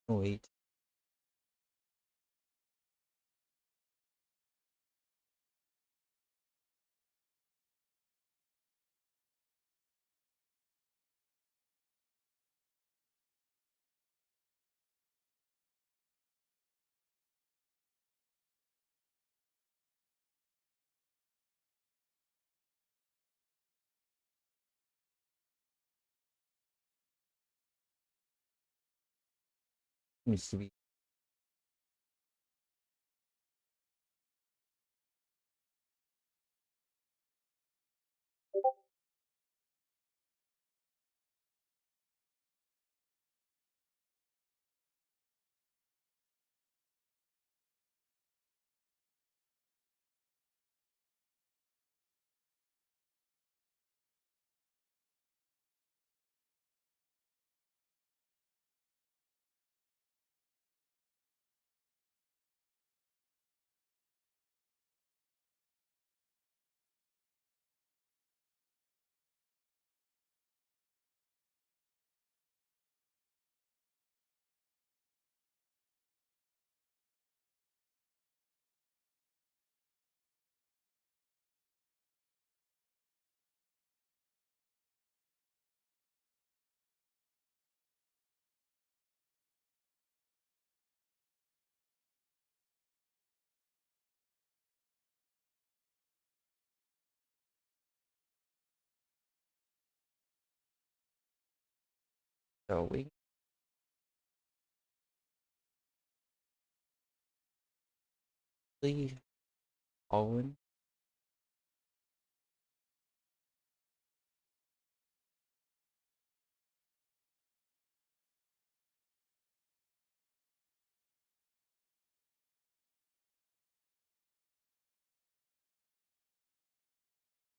Wait. Needs to be so we leave Owen.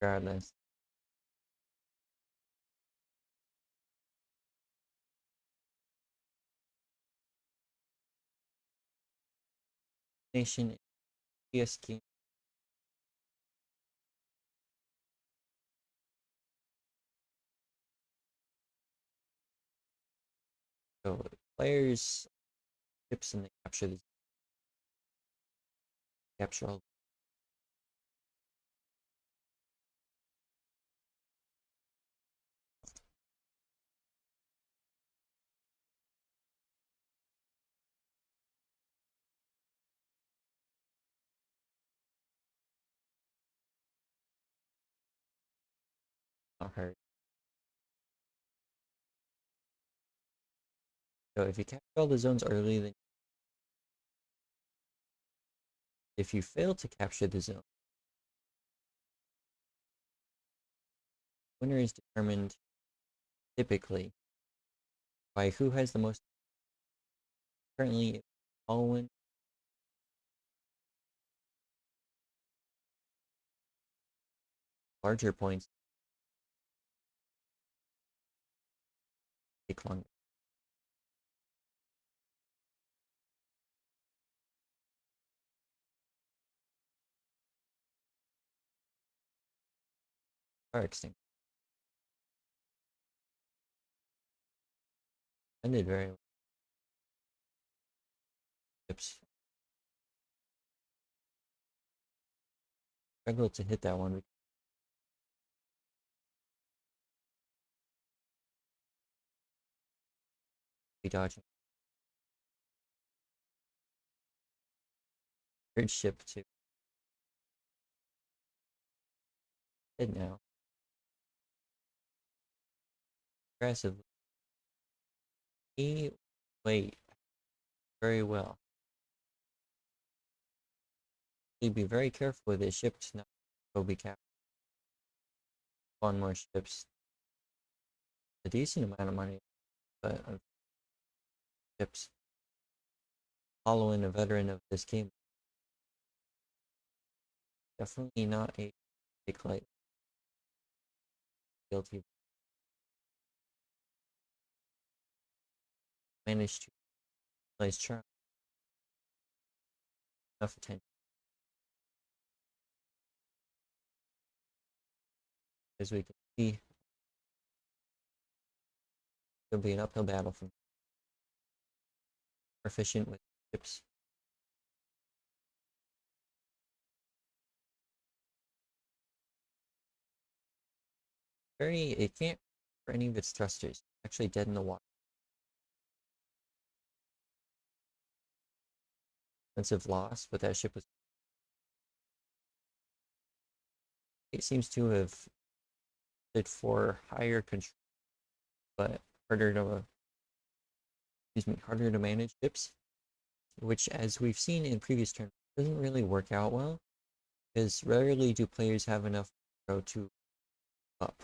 Regardless. Nation PSG. So players tips and they capture all not hurt. So if you capture all the zones early, then if you fail to capture the zone, winner is determined typically by who has the most. Currently, Owen larger points take longer. Are extinct. Ended very well. Tips. Struggled to hit that one. Be dodging. Third ship to head now. Aggressively. He wait very well. He'd be very careful with his ship to not go be captured. On more ships. A decent amount of money, but ships. Following a veteran of this game. Definitely not a take light. Guilty. Managed to place charm. Enough attention. As we can see, it'll be an uphill battle from efficient with ships. It can't for any of its thrusters. Actually dead in the water. Expensive loss, but that ship was. It seems to have did for higher control, but harder to harder to manage ships, which, as we've seen in previous tournaments, doesn't really work out well, because rarely do players have enough to up.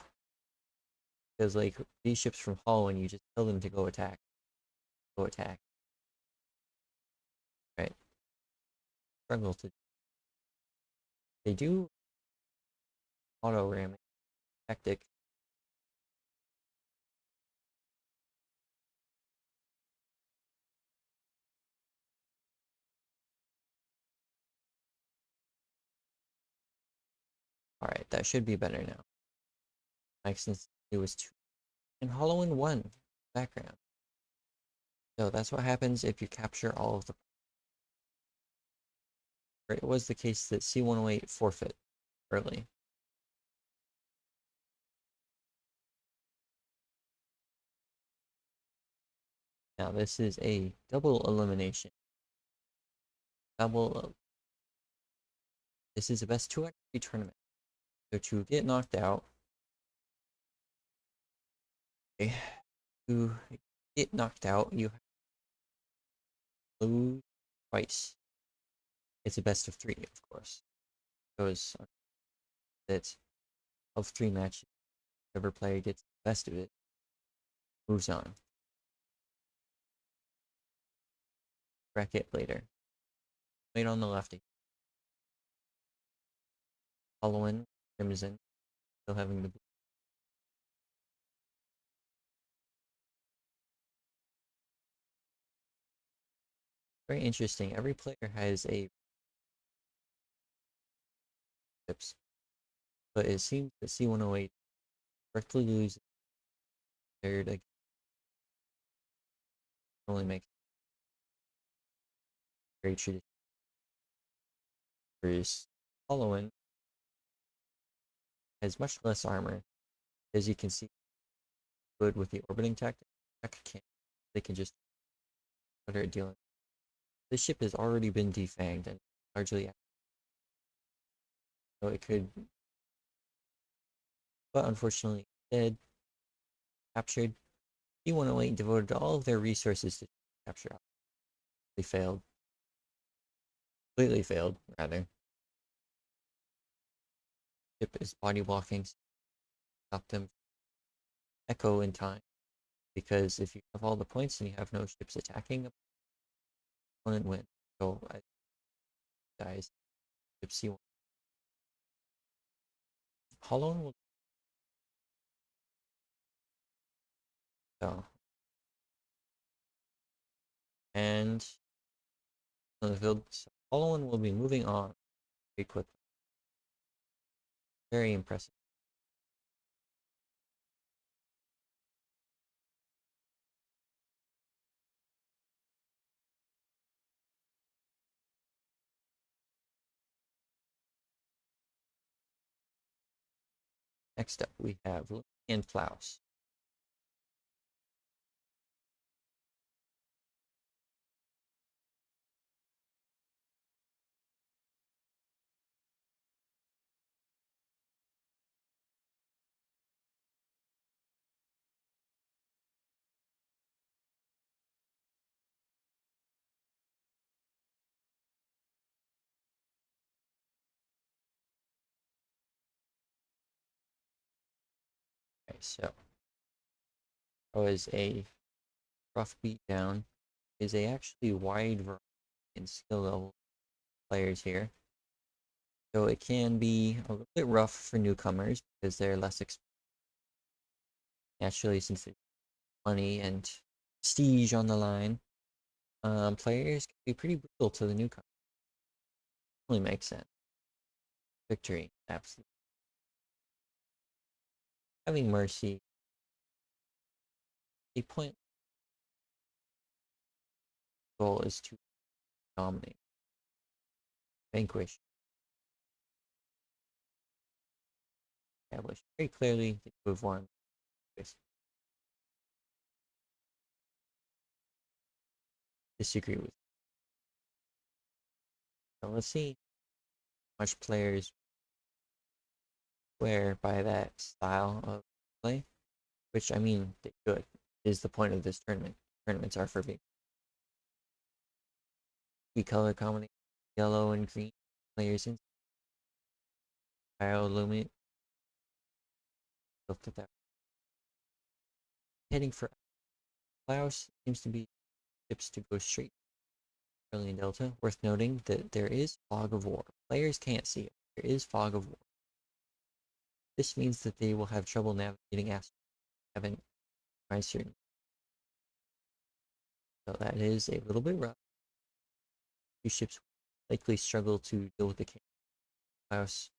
Because like these ships from Holland, you just tell them to go attack, right? Struggle to. They do auto ramming tactic. All right, that should be better now. Like since it was 2 and Hollow in 1 background. So that's what happens if you capture all of the. It was the case that C108 forfeit early. Now this is a double elimination. This is the best 2 tournament. So to get knocked out, okay, to get knocked out, you lose twice. It's a best of 3, of course. Because that of 3 matches, whoever player gets the best of it moves on. Bracket later. Wait on the left. Following Crimson, still having the. Very interesting. Every player has a tips, but it seems that C108 directly loses third again. Only makes very tradition. Whereas Following has much less armor. As you can see, good with the orbiting tactic. They can just better at dealing. This ship has already been defanged and largely, so it could, but unfortunately dead. Captured. C108 devoted all of their resources to capture. They failed. Completely failed, rather. Ship is body blocking. Stop them. Echo in time. Because if you have all the points and you have no ships attacking, opponent win. So, guys, ship C1. Hollow will. So, and on the field, so Hollow will be moving on very quickly. Very impressive. Next up, we have Lee and Klaus. Okay, so was a rough beatdown. Is a actually wide variety in skill level players here. So it can be a little bit rough for newcomers because they're less experienced. Naturally, since there's money and prestige on the line, players can be pretty brutal to the newcomer. Only makes sense. Victory, absolutely. Having mercy. A point. goal is to dominate, vanquish, establish very clearly that you have won this. Disagree with. So let's see how much players swear by that style of play, which I mean they should. Is the point of this tournament. Tournaments are for being color combination, yellow and green players in bioluminescent. Looked at that. Heading for Klaus seems to be tips to go straight early in Delta. Worth noting that there is fog of war. Players can't see it. There is fog of war. This means that they will have trouble navigating Astro. Haven't tried certain. So that is a little bit rough. Two ships likely struggle to deal with the Klaus.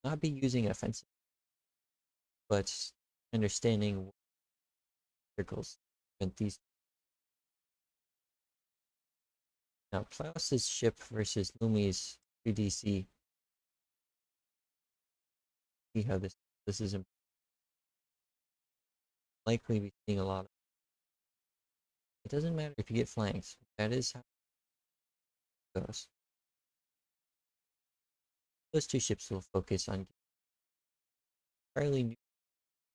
Not be using offensive, but understanding circles and these. Now Klaus's ship versus Lumi's 3DC. See how this is likely be seeing a lot of. It doesn't matter if you get flanks. That is how it goes. Those two ships will focus on fairly new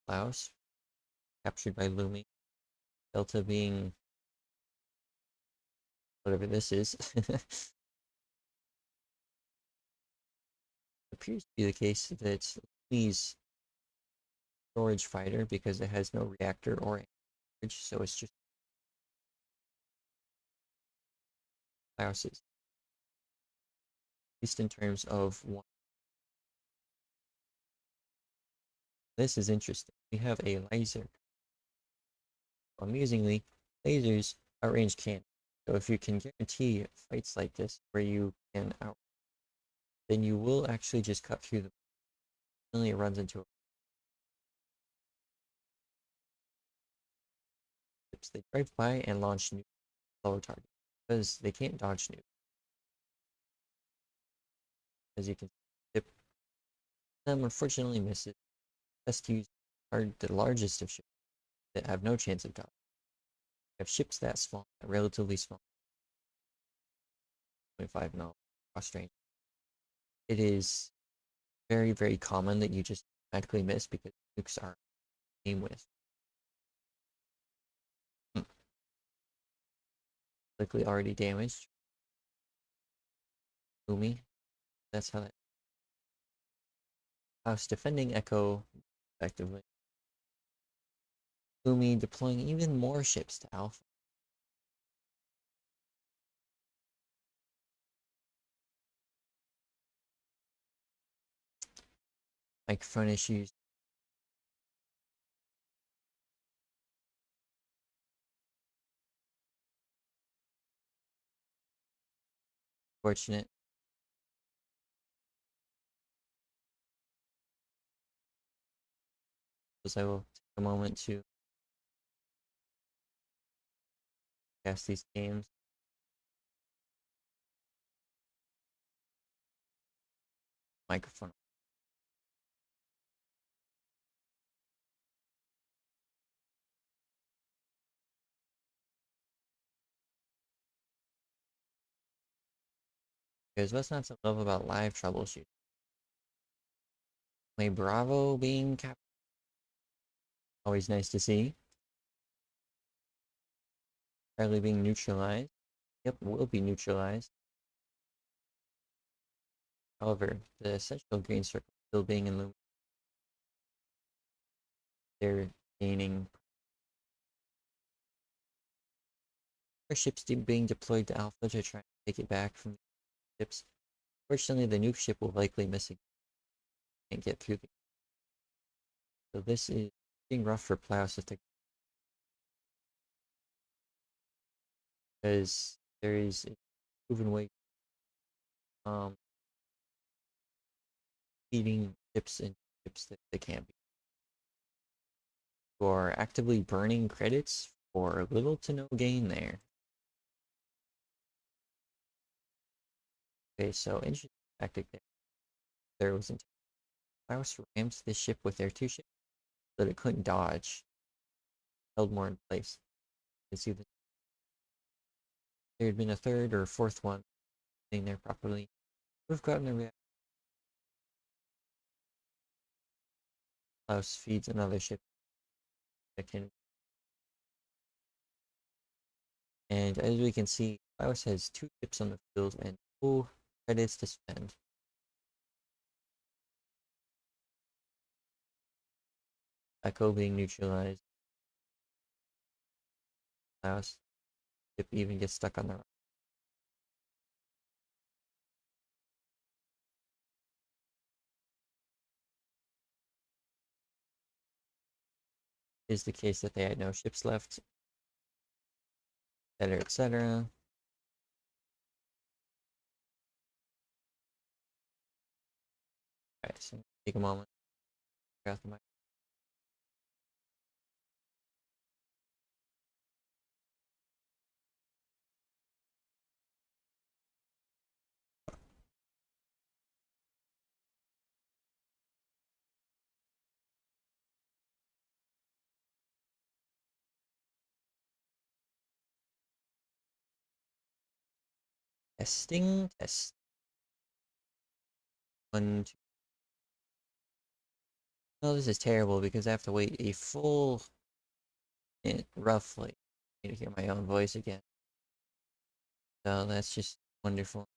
Klaus, captured by Lumi. Delta being whatever this is. Appears to be the case that Lumi's storage fighter, because it has no reactor or storage, so it's just Klaus's. At least in terms of one. This is interesting. We have a laser. Amusingly, lasers outrange cannon. So if you can guarantee fights like this where you can out, then you will actually just cut through them. Suddenly it runs into a ships. They drive by and launch new lower target because they can't dodge nukes. As you can see, them unfortunately misses. SQs are the largest of ships that have no chance of dodging. You have ships that small, relatively small, 25 mil cross range. It is very, very common that you just automatically miss because nukes are aim with. Likely already damaged. Lumi. That's how that. House defending Echo effectively. Lumi deploying even more ships to Alpha. Microphone issues. Fortunate. Because I will take a moment to cast these games. Microphone. Because what's not to love about live troubleshooting? My Bravo being captured. Always nice to see. Charlie being neutralized. Yep, will be neutralized. However, the essential green circle still being illuminated. They're gaining. Ships being deployed to Alpha to try and take it back from the ships. Fortunately, the nuke ship will likely miss it. Can't get through. So this is being rough for Plaus because there is a proven way feeding ships and ships that they can't be. You are actively burning credits for little to no gain there. Okay, so interesting tactic there. There was intent. I was rammed this ship with their two ships so that it couldn't dodge, held more in place. You can see that there had been a third or fourth one sitting there properly. Would have gotten a reaction. Klaus feeds another ship that can, and as we can see, Klaus has two ships on the field and no credits to spend. Echo being neutralized. Klaus ship even gets stuck on the rock. Is the case that they had no ships left, etc., etc. Alright, so take a moment. Figure out the mic. Testing, test. 1, 2. Oh, this is terrible because I have to wait a full minute, roughly, for me to hear my own voice again. So that's just wonderful.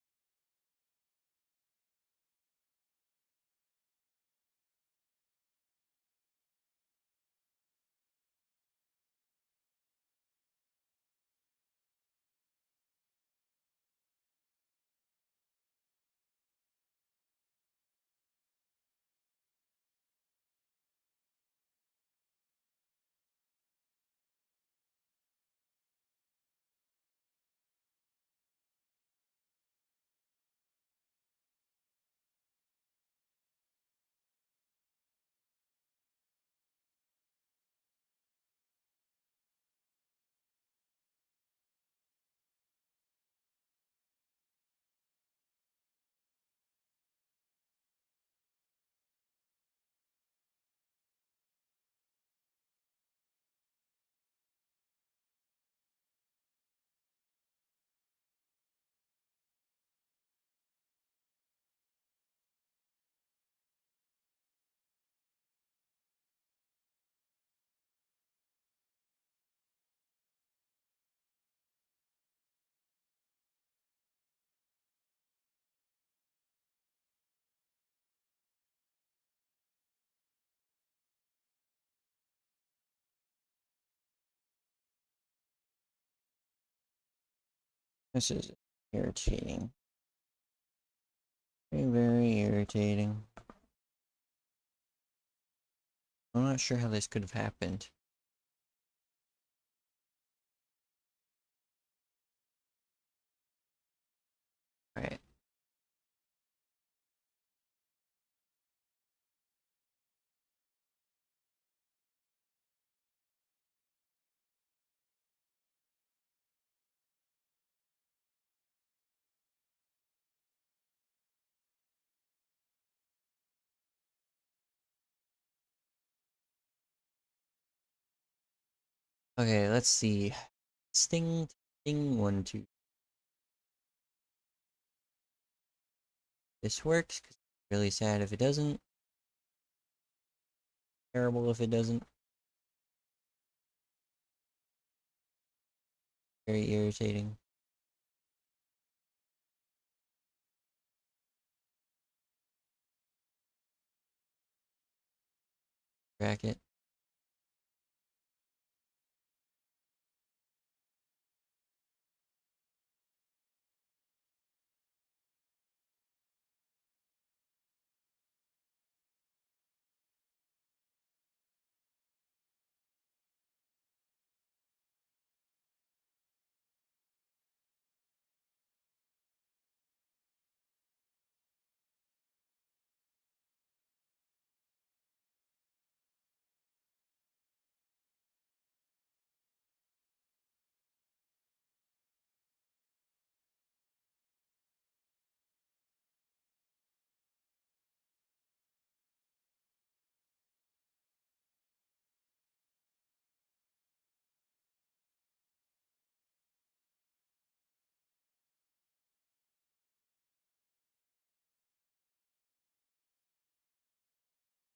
This is irritating. Very, very irritating. I'm not sure how this could have happened. Alright. Okay, let's see. Sting, sting, 1, 2. This works, because it's really sad if it doesn't. Terrible if it doesn't. Very irritating. Bracket.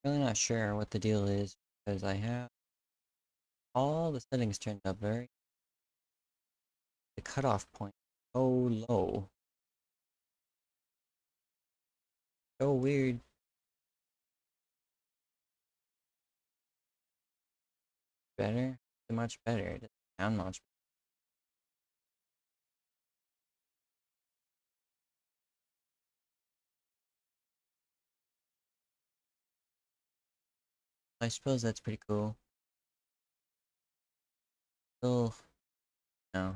Really not sure what the deal is because I have all the settings turned up very. The cutoff point so low. So weird. Better? Much better. It doesn't sound much better. I suppose that's pretty cool. Still, no.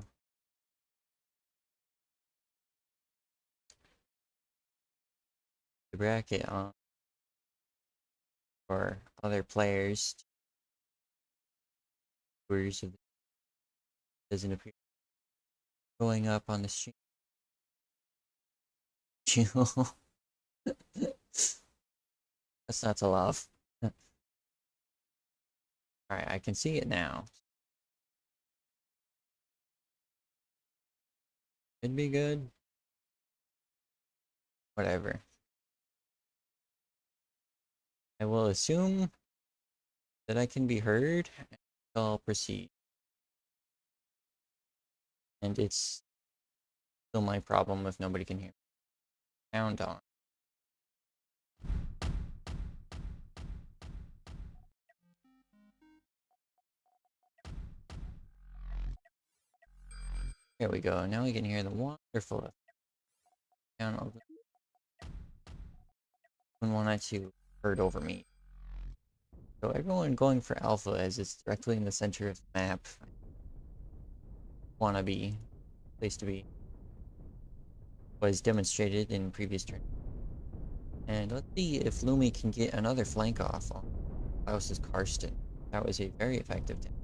The bracket on for other players. Viewers of doesn't appear going up on the stream. That's not to love. Alright, I can see it now. Could be good. Whatever. I will assume that I can be heard, and I'll proceed. And it's still my problem if nobody can hear me. Sound on. There we go. Now we can hear the wonderful sound of one to heard over me. So everyone going for alpha as it's directly in the center of the map. Wanna be place to be was demonstrated in previous turn. And let's see if Lumi can get another flank off on Klaus's Karsten. That was a very effective thing.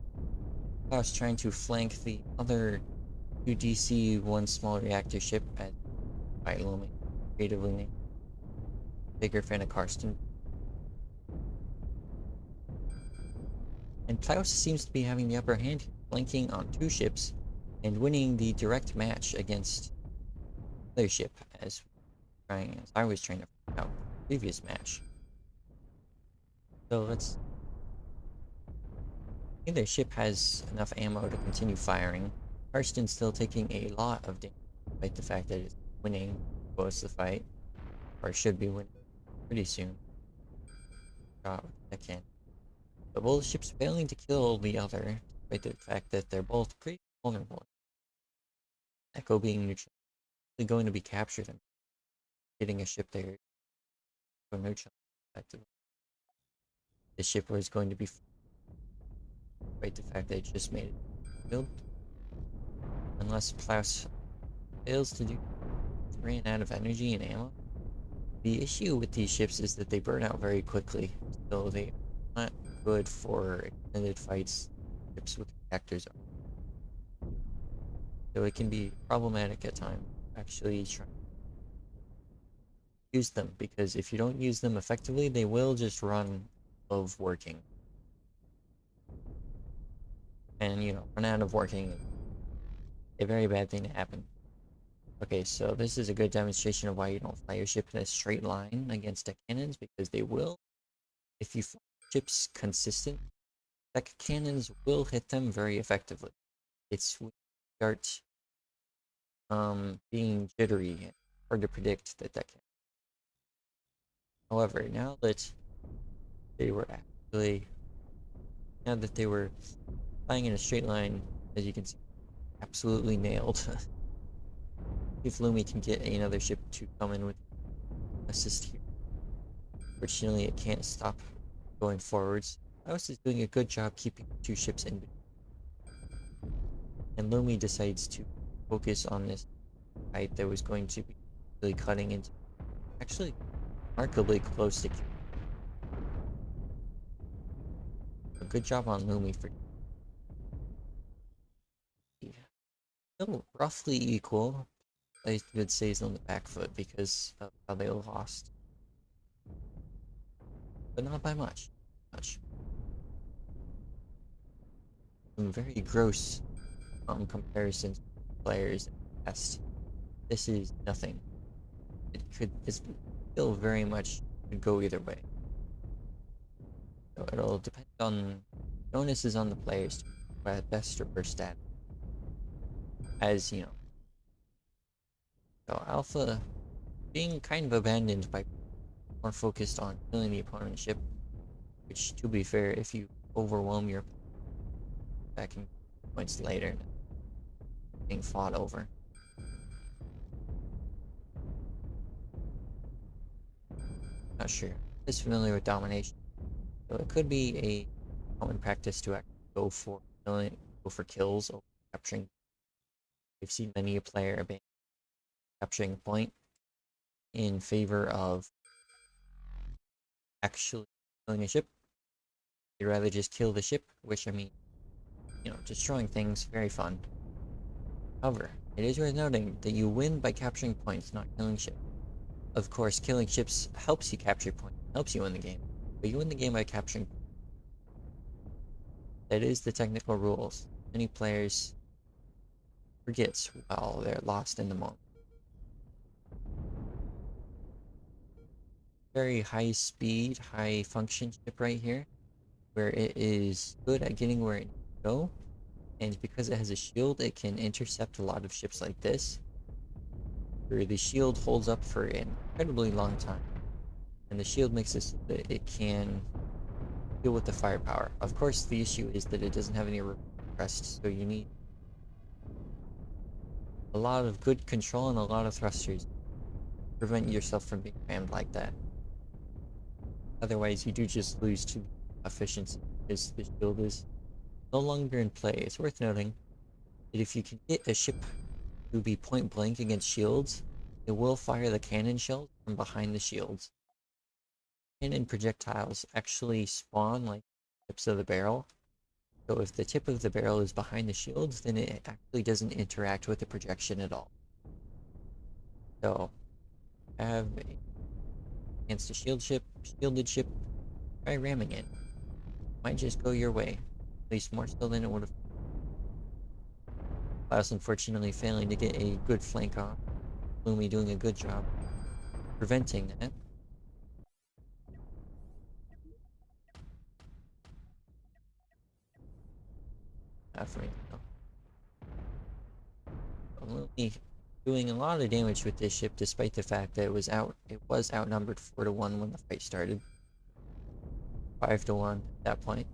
Klaus trying to flank the other 2DC one small reactor ship at by Lumi. Creatively named. Bigger fan of Karsten. And Klaus seems to be having the upper hand, flanking on 2 ships and winning the direct match against the other ship as I was trying to find out the previous match. So let's. Neither ship has enough ammo to continue firing. Karsten's still taking a lot of damage, despite the fact that it's winning most of the fight, or should be winning pretty soon. Shot with the can. But both ships failing to kill the other, despite the fact that they're both pretty vulnerable. Echo being neutral, going to be captured and getting a ship there for neutral. Effectively. The ship was going to be, despite the fact that it just made it build. Unless Klaus fails to do, ran out of energy and ammo. The issue with these ships is that they burn out very quickly, so they are not good for extended fights. Ships with reactors are. So it can be problematic at times actually try to use them, because if you don't use them effectively, they will just run of working. And run out of working, a very bad thing to happen. Okay, so this is a good demonstration of why you don't fly your ship in a straight line against deck cannons, because they will. If you fly ships consistent, deck cannons will hit them very effectively. It's when you start being jittery and hard to predict that deck cannon. However, now that they were flying in a straight line, as you can see, absolutely nailed. If Lumi can get another ship to come in with assist here. Fortunately, it can't stop going forwards. Klaus is doing a good job keeping 2 ships in between. And Lumi decides to focus on this fight that was going to be really cutting into actually remarkably close to Q. A good job on Lumi for still roughly equal. I would say he's on the back foot because of how they lost. But not by much. Some very gross comparisons to players in the past. This is nothing. It's still very much could go either way. So it'll depend on bonuses on the players to best or worst stat. As you know, so Alpha being kind of abandoned by more focused on killing the opponent's ship, which to be fair, if you overwhelm your attacking points later, being fought over. Not sure. Just familiar with domination. So it could be a common practice to actually go for kills over capturing. We've seen many a player abandon capturing point in favor of actually killing a ship. They'd rather just kill the ship, which I mean, destroying things, very fun. However, it is worth noting that you win by capturing points, not killing ships. Of course, killing ships helps you capture points, helps you win the game, but you win the game by capturing. That is the technical rules. Many players forget while they're lost in the moment. Very high speed, high function ship right here, where it is good at getting where it needs to go, and because it has a shield, it can intercept a lot of ships like this, where the shield holds up for an incredibly long time, and the shield makes it so that it can deal with the firepower. Of course, the issue is that it doesn't have any rest, so you need a lot of good control and a lot of thrusters to prevent yourself from being rammed like that. Otherwise, you do just lose to efficiency because the shield is no longer in play. It's worth noting that if you can get a ship to be point blank against shields, it will fire the cannon shells from behind the shields. Cannon projectiles actually spawn like tips of the barrel. So if the tip of the barrel is behind the shields, then it actually doesn't interact with the projection at all. So have against a shielded ship, try ramming it. Might just go your way. At least more so than it would have. Klaus unfortunately failing to get a good flank on. Lumi doing a good job preventing that. Not for me, no. Lumi doing a lot of damage with this ship despite the fact that it was outnumbered 4-1 when the fight started. 5-1 at that point.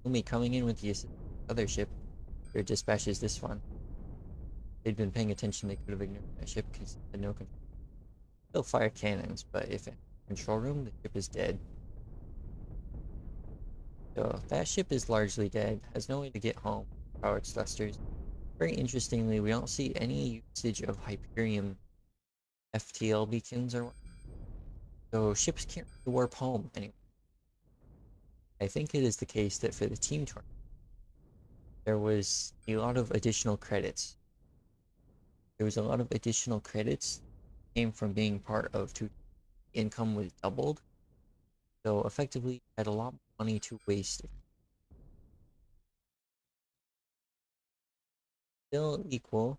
Lumi coming in with the other ship, or dispatches this one. If they'd been paying attention, they could have ignored that ship because it had no control. Still fire cannons, but if it had control room, the ship is dead. So that ship is largely dead, has no way to get home, power its thrusters. Very interestingly, we don't see any usage of Hyperion FTL beacons or what. So ships can't really warp home anymore. I think it is the case that for the team tournament, there was a lot of additional credits. There was a lot of additional credits came from being part of two. Income was doubled, so effectively you had a lot more money to waste. Still equal,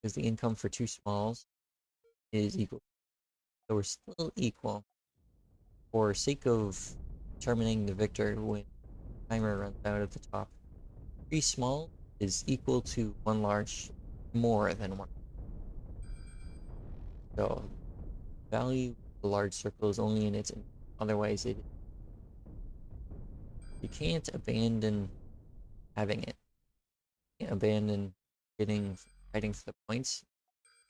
because the income for two smalls is equal. So we're still equal. For sake of determining the victor when timer runs out at the top, 3 small is equal to 1 large, more than 1. So value the large circle is only in its otherwise you can't abandon having it. You can't abandon fighting for the points,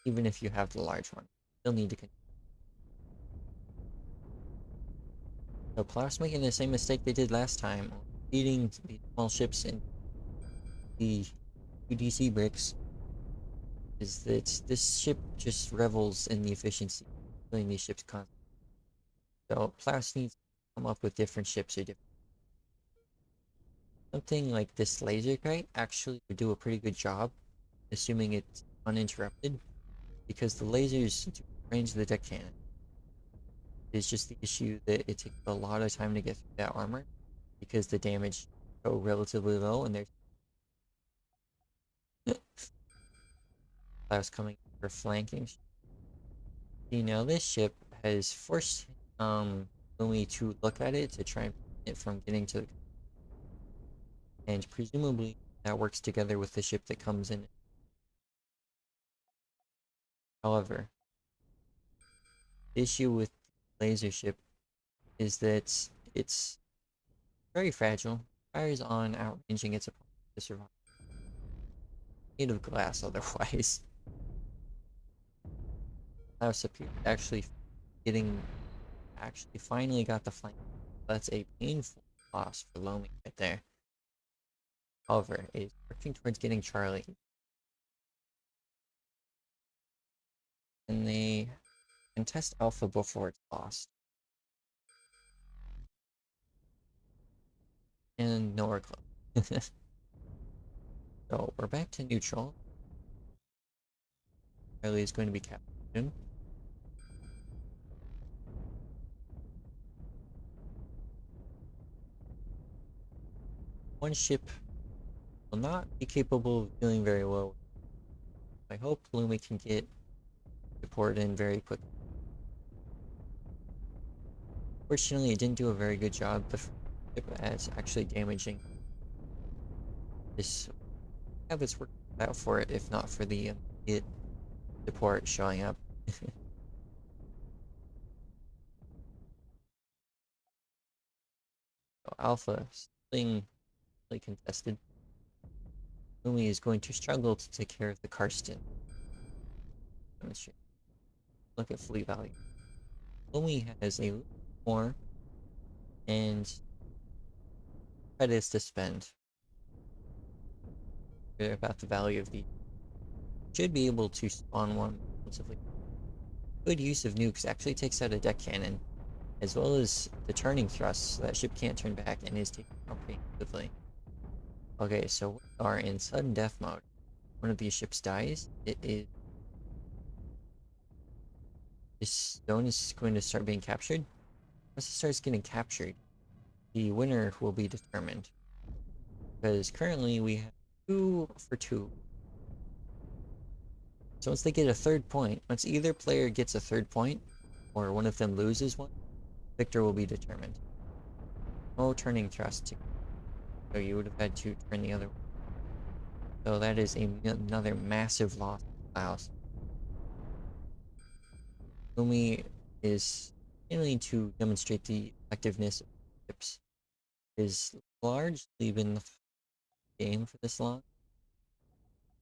even if you have the large one. Still need to continue. So Klaus making the same mistake they did last time, feeding the small ships in the 2DC bricks, is that this ship just revels in the efficiency of killing these ships constantly. So Klaus needs to come up with different ships or different. Something like this laser kite actually would do a pretty good job, assuming it's uninterrupted, because the lasers do range the deck cannon. It's just the issue that it takes a lot of time to get through that armor, because the damage go relatively low, and there's Klaus coming for flanking. See, now this ship has forced Lumi to look at it to try and prevent it from getting to the, and presumably that works together with the ship that comes in. However, the issue with the laser ship is that it's very fragile, fires on outranging its opponent to survive. Made of glass otherwise. House appears actually getting actually finally got the flank. That's a painful loss for Lomi right there. However, it is working towards getting Charlie. And they can test Alpha before it's lost. And nowhere close. So we're back to neutral. Charlie is going to be captured. One ship will not be capable of dealing very well. I hope Lumi can get support in very quickly. Fortunately, it didn't do a very good job ship at actually damaging this. Have its work out for it, if not for the immediate support showing up. So Alpha, something really contested. Lumi is going to struggle to take care of the Karsten. Look at fleet value. Lumi has a little more and credits to spend. About the value of the should be able to spawn one relatively. Good use of nukes actually takes out a deck cannon, as well as the turning thrust, so that ship can't turn back and is taken comprehensively. Okay, so we are in sudden death mode. One of these ships dies. This zone is going to start being captured. Once it starts getting captured, the winner will be determined. Because currently we have 2 for 2. So once they get a third point, once either player gets a third point, or one of them loses one, victor will be determined. No turning thrust. So you would have had to turn the other way. So that is another massive loss of Klaus. Lumi is failing to demonstrate the effectiveness of ships. It has largely been the game for this long.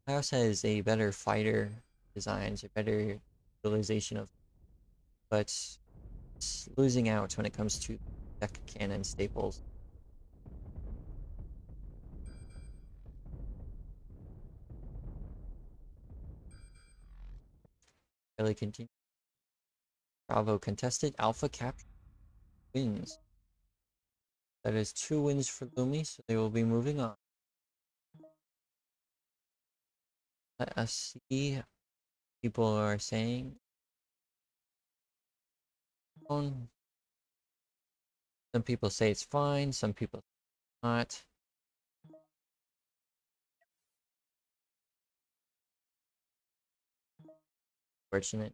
Klaus has a better fighter designs, a better utilization of, but it's losing out when it comes to deck cannon staples. Really continue. Bravo contested. Alpha capture wins. That is 2 wins for Lumi, so they will be moving on. Let us see. People are saying. Some people say it's fine, some people not. Fortunate.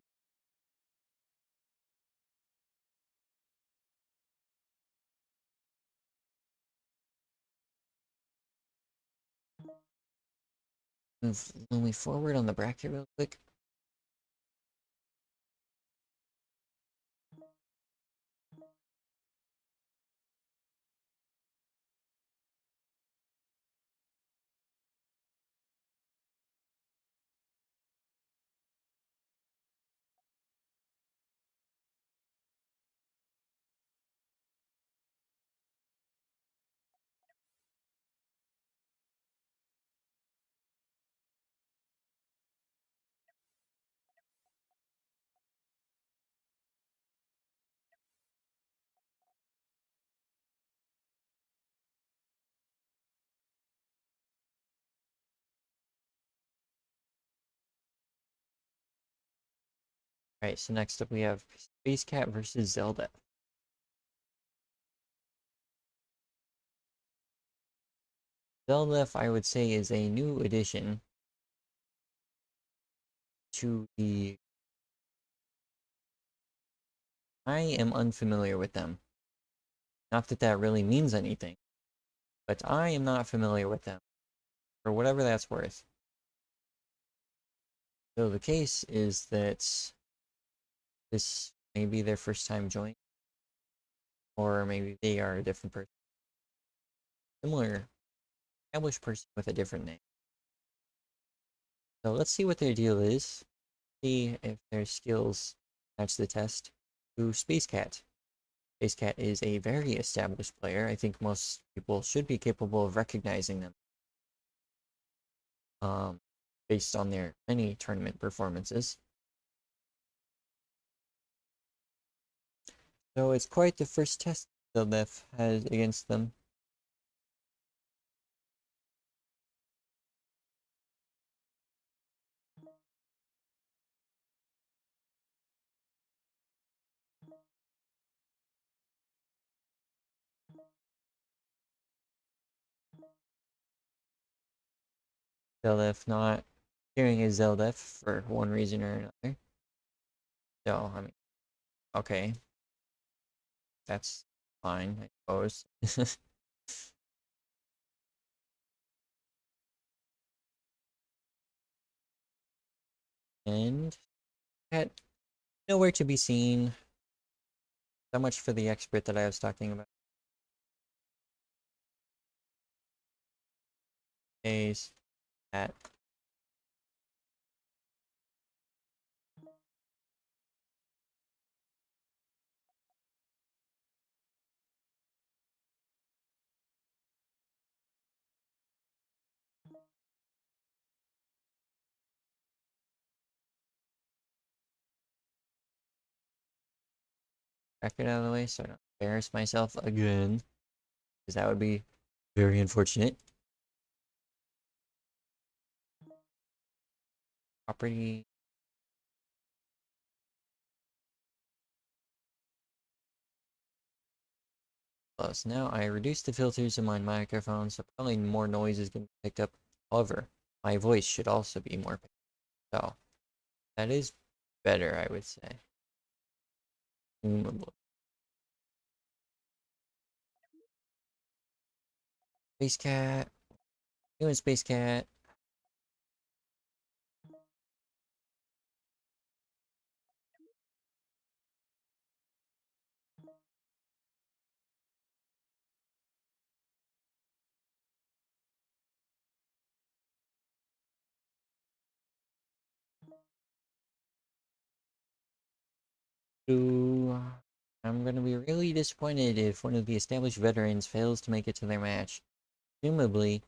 Move Lumi forward on the bracket real quick. Alright, so next up we have Space Cat versus Zelda. Zelda, I would say, is a new addition to the... I am unfamiliar with them. Not that that really means anything, but I am not familiar with them, for whatever that's worth. So the case is that this may be their first time joining, or maybe they are a different person. Similar, established person with a different name. So let's see what their deal is. See if their skills match the test to Space Cat. Space Cat is a very established player. I think most people should be capable of recognizing them. Based on their many tournament performances. So it's quite the first test the Lef has against them. Zeldef not hearing a Zeldef for one reason or another. So, I mean, okay. That's fine, I suppose. And cat nowhere to be seen. So much for the expert that I was talking about. Case cat. Back it out of the way so I don't embarrass myself again. Because that would be very unfortunate. Property. Close. Now I reduced the filters in my microphone, so probably more noise is getting picked up. However, my voice should also be more picked up. So that is better, I would say. Space Cat. Doing Space Cat. Ooh, I'm gonna be really disappointed if one of the established veterans fails to make it to their match. Presumably,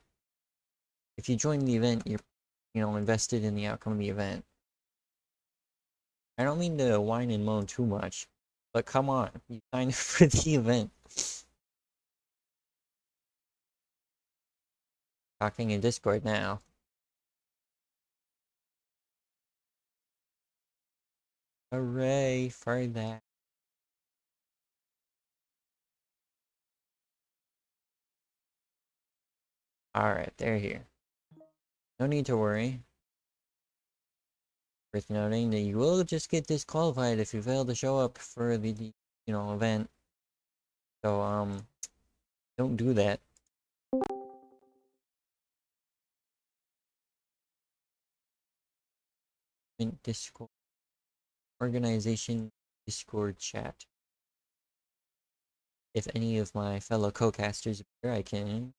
if you join the event, you're, invested in the outcome of the event. I don't mean to whine and moan too much, but come on, you signed up for the event. Talking in Discord now. Hooray for that. Alright, they're here. No need to worry. Worth noting that you will just get disqualified if you fail to show up for the, event. So, don't do that. In Discord. Organization Discord chat. If any of my fellow co-casters appear, I can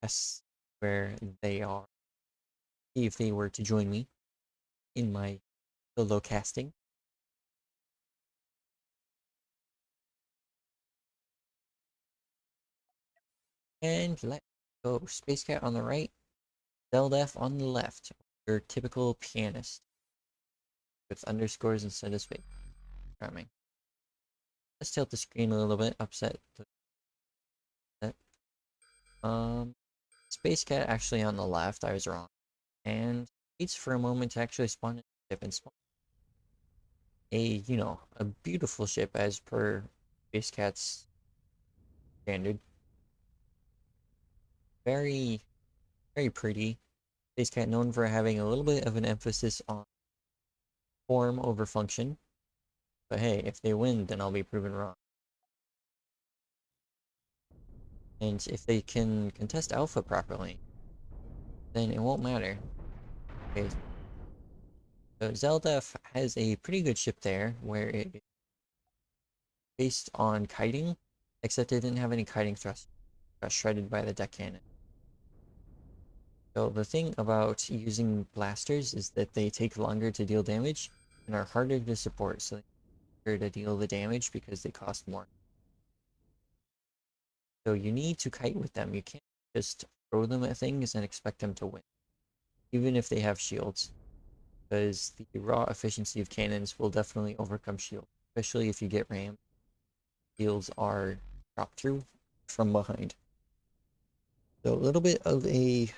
guess where they are. See if they were to join me in my solo casting. And let's go. Space Cat on the right, Zeldef on the left. Your typical pianist. With underscores instead of space. Charming. Let's tilt the screen a little bit, upset. Space Cat actually on the left, I was wrong. And waits for a moment to actually spawn a ship and spawn a beautiful ship as per Space Cat's standard. Very, very pretty. Space Cat known for having a little bit of an emphasis on form over function. But hey, if they win, then I'll be proven wrong. And if they can contest Alpha properly, then it won't matter. Okay, so Zeldef has a pretty good ship there, where it is based on kiting, except it didn't have any kiting thrust. Got shredded by the deck cannon. So the thing about using blasters is that they take longer to deal damage and are harder to support, so they're harder to deal the damage because they cost more. So you need to kite with them. You can't just throw them at things and expect them to win, even if they have shields, because the raw efficiency of cannons will definitely overcome shields, especially if you get rammed. Shields are dropped through from behind. So a little bit of a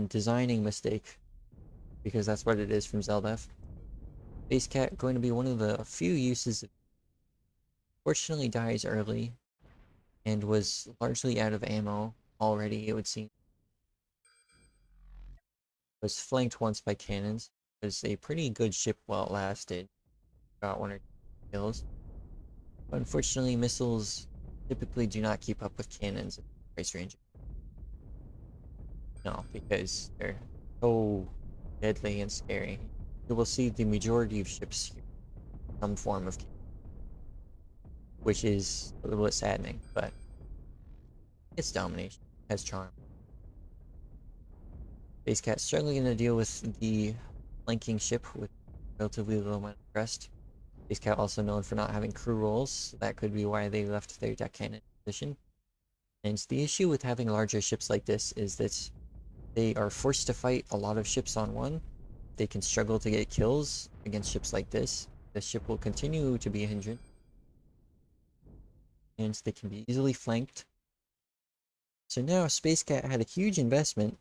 designing mistake, because that's what it is from Zeldef. Base Cat going to be one of the few uses. Fortunately dies early and was largely out of ammo already, it would seem. Was flanked once by cannons. Was a pretty good ship while it lasted. Got one or two kills. But unfortunately, missiles typically do not keep up with cannons at price range. No, because they're so deadly and scary. You will see the majority of ships here some form of cannon, which is a little bit saddening, but it's domination. It has charm. Base Cat struggling to deal with the flanking ship with relatively low amount of crest. Base Cat also known for not having crew rolls, so that could be why they left their deck cannon position. And the issue with having larger ships like this is that they are forced to fight a lot of ships on one. They can struggle to get kills against ships like this. The ship will continue to be a hindrance, and they can be easily flanked. So now Space Cat had a huge investment.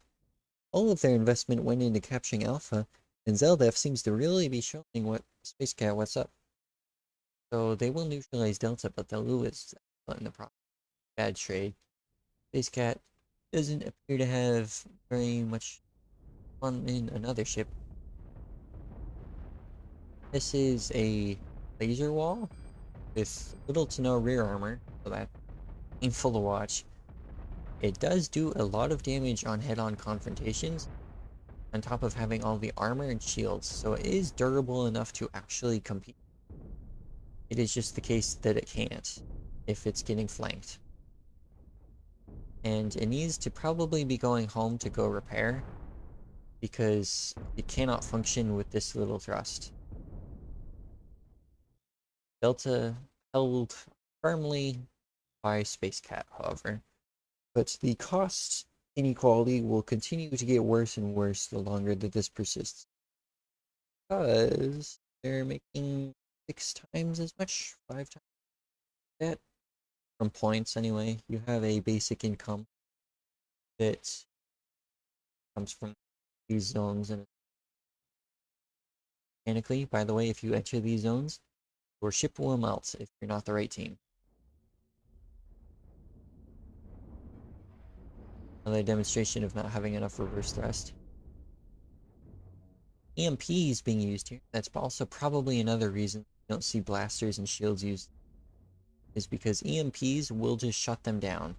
All of their investment went into capturing Alpha, and Zeldef seems to really be showing what Space Cat what's up. So they will neutralize Delta, but they'll lose Alpha in the process. Bad trade. Space Cat doesn't appear to have very much fun in another ship. This is a laser wall with little to no rear armor, so that's painful to watch. It does do a lot of damage on head-on confrontations, on top of having all the armor and shields, so it is durable enough to actually compete. It is just the case that it can't if it's getting flanked. And it needs to probably be going home to go repair, because it cannot function with this little thrust. Delta held firmly by Space Cat, however, but the cost inequality will continue to get worse and worse the longer that this persists, because they're making 6 times as much, 5 times that, from points anyway. You have a basic income that comes from these zones, and mechanically, by the way, if you enter these zones, your ship will melt if you're not the right team. Another demonstration of not having enough reverse thrust. EMP is being used here. That's also probably another reason you don't see blasters and shields used, is because EMPs will just shut them down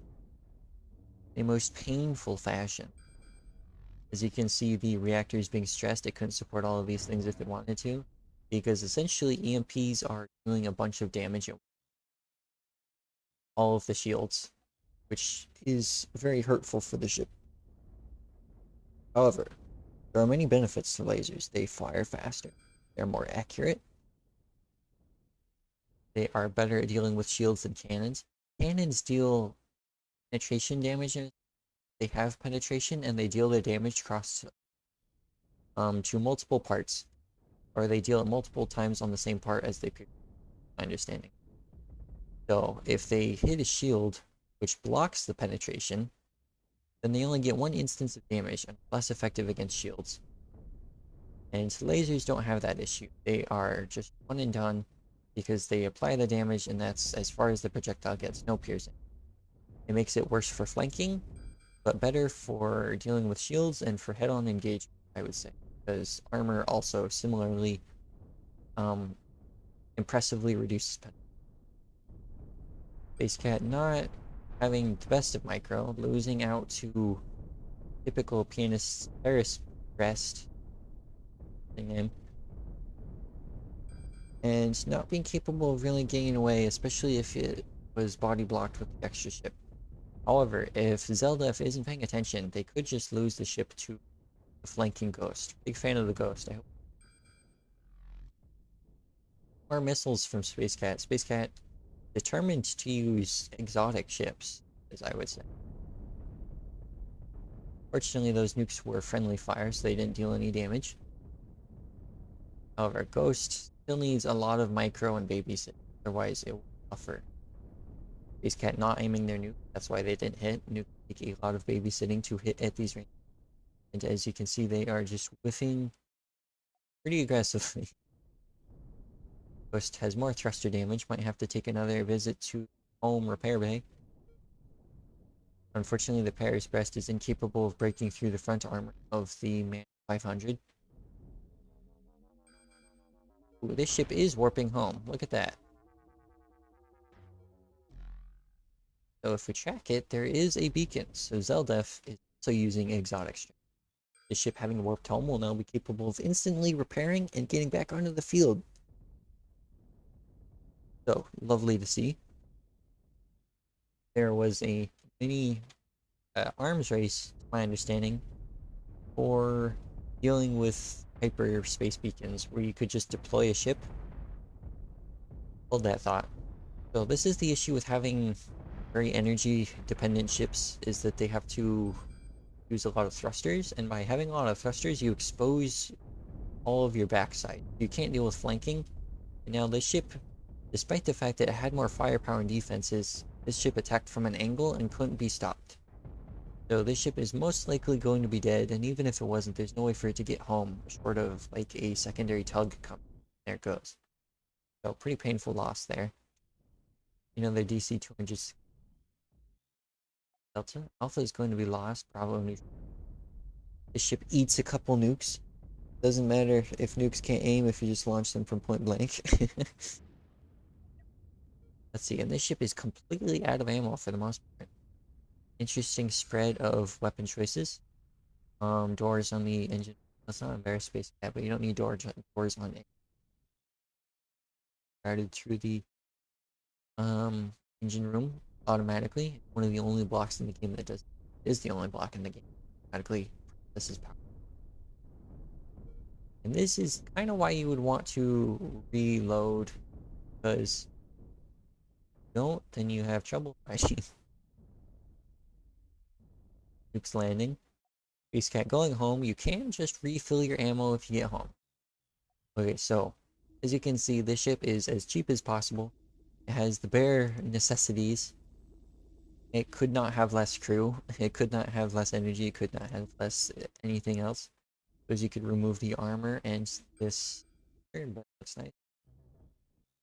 in a most painful fashion. As you can see, the reactor is being stressed. It couldn't support all of these things if it wanted to, because essentially EMPs are doing a bunch of damage at all of the shields, which is very hurtful for the ship. However, there are many benefits to lasers. They fire faster, they're more accurate, they are better at dealing with shields than cannons. Cannons deal penetration damage. They have penetration, and they deal their damage across to multiple parts, or they deal it multiple times on the same part as they could, my understanding. So if they hit a shield which blocks the penetration, then they only get 1 instance of damage and less effective against shields. And lasers don't have that issue. They are just one and done, because they apply the damage, and that's as far as the projectile gets, no piercing. It makes it worse for flanking, but better for dealing with shields and for head-on engagement, I would say, because armor also similarly impressively reduces penetration. Base Cat not having the best of micro, losing out to typical pianist Paris rest him, and not being capable of really getting away, especially if it was body blocked with the extra ship. However, if Zelda isn't paying attention, they could just lose the ship to the flanking Ghost. Big fan of the Ghost, I hope. More missiles from Space Cat. Space Cat determined to use exotic ships, as I would say. Fortunately, those nukes were friendly fire, so they didn't deal any damage. However, Ghost still needs a lot of micro and babysitting, otherwise it will suffer. Space Cat not aiming their nuke, that's why they didn't hit. Nuke take a lot of babysitting to hit at these ranges. And as you can see, they are just whiffing pretty aggressively. Ghost has more thruster damage, might have to take another visit to home repair bay. Unfortunately, the Paris Breast is incapable of breaking through the front armor of the Man 500. Ooh, this ship is warping home. Look at that. So if we track it, there is a beacon. So Zeldef is also using exotic strength. The ship having warped home will now be capable of instantly repairing and getting back onto the field. So, lovely to see. There was a mini arms race, to my understanding, for dealing with hyperspace beacons, where you could just deploy a ship. Hold that thought. So this is the issue with having very energy dependent ships, is that they have to use a lot of thrusters, and by having a lot of thrusters you expose all of your backside. You can't deal with flanking. And now this ship, despite the fact that it had more firepower and defenses, this ship attacked from an angle and couldn't be stopped. So this ship is most likely going to be dead, and even if it wasn't, there's no way for it to get home, short of like a secondary tug coming. There it goes. So pretty painful loss there. You know, their DC 200 Delta. Alpha is going to be lost, Bravo neutral. This ship eats a couple nukes. Doesn't matter if nukes can't aim if you just launch them from point blank. Let's see, and this ship is completely out of ammo for the most part. Interesting spread of weapon choices. Doors on the engine. Let's not embarrass Space Cat, but you don't need doors on it. Started through the engine room automatically. One of the only blocks in the game that does is the only block in the game. Automatically, this is power. And this is kind of why you would want to reload, because don't, then you have trouble fighting. Nukes landing. Space Cat going home. You can just refill your ammo if you get home. Okay, so as you can see, this ship is as cheap as possible. It has the bare necessities. It could not have less crew. It could not have less energy. It could not have less anything else. Because you could remove the armor and this, but looks nice.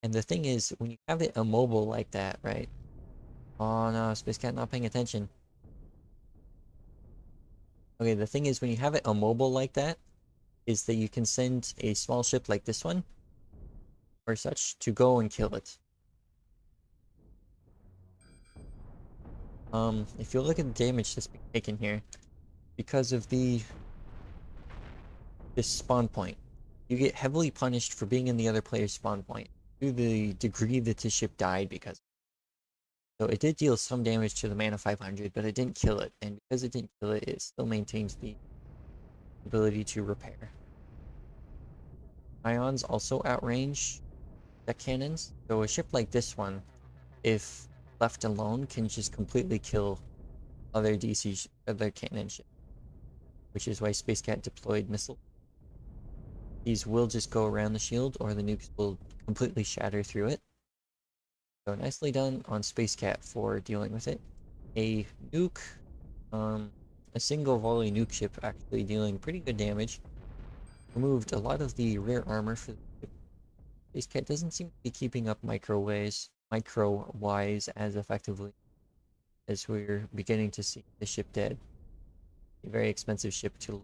And the thing is, when you have it immobile like that, right? Oh no, Space Cat not paying attention. Okay, the thing is, when you have it immobile like that, is that you can send a small ship like this one, or such, to go and kill it. If you look at the damage that's being taken here, because of this spawn point, you get heavily punished for being in the other player's spawn point, to the degree that the ship died because. So it did deal some damage to the Mana 500, but it didn't kill it, and because it didn't kill it, it still maintains the ability to repair. Ions also outrange deck cannons, so a ship like this one, if left alone, can just completely kill other other cannon ships, which is why Space Cat deployed missiles. These will just go around the shield, or the nukes will completely shatter through it. So nicely done on Space Cat for dealing with it. A nuke, a single volley nuke ship actually dealing pretty good damage. Removed a lot of the rear armor for the ship. Space Cat doesn't seem to be keeping up micro-wise as effectively as we're beginning to see the ship dead. A very expensive ship to.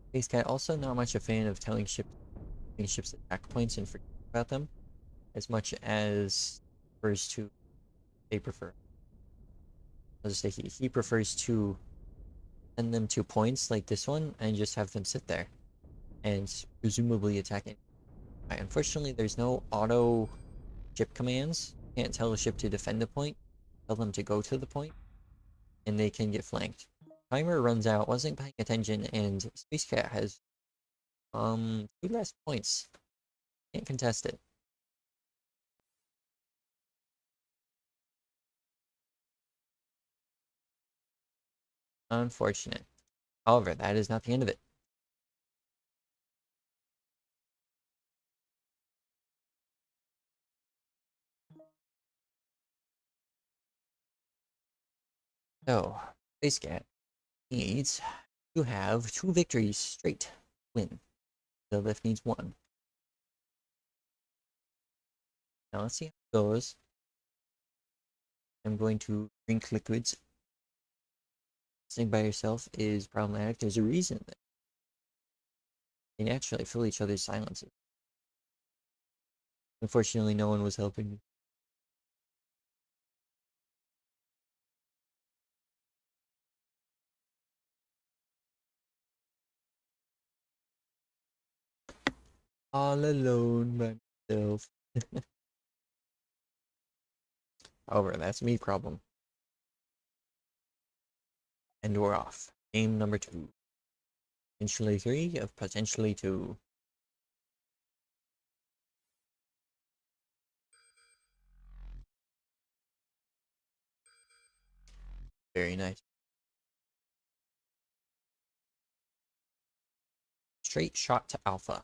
Space Cat also not much a fan of telling ships attack points and forgetting about them, as much as refers to they prefer. I'll just say he prefers to send them to points like this one and just have them sit there and presumably attacking. Unfortunately, there's no auto ship commands. You can't tell a ship to defend the point, tell them to go to the point, and they can get flanked. Timer runs out, wasn't paying attention, and Space Cat has 2 less points. Can't contest it. Unfortunate. However, that is not the end of it. So, Space Cat needs to have 2 victories straight to win. The lift needs 1. Now let's see how it goes. I'm going to drink liquids. Sitting by yourself is problematic. There's a reason that they naturally fill each other's silences. Unfortunately, no one was helping me. All alone by myself. However, that's me problem. And we're off. Game number 2. Potentially 3 of potentially 2. Very nice. Straight shot to Alpha.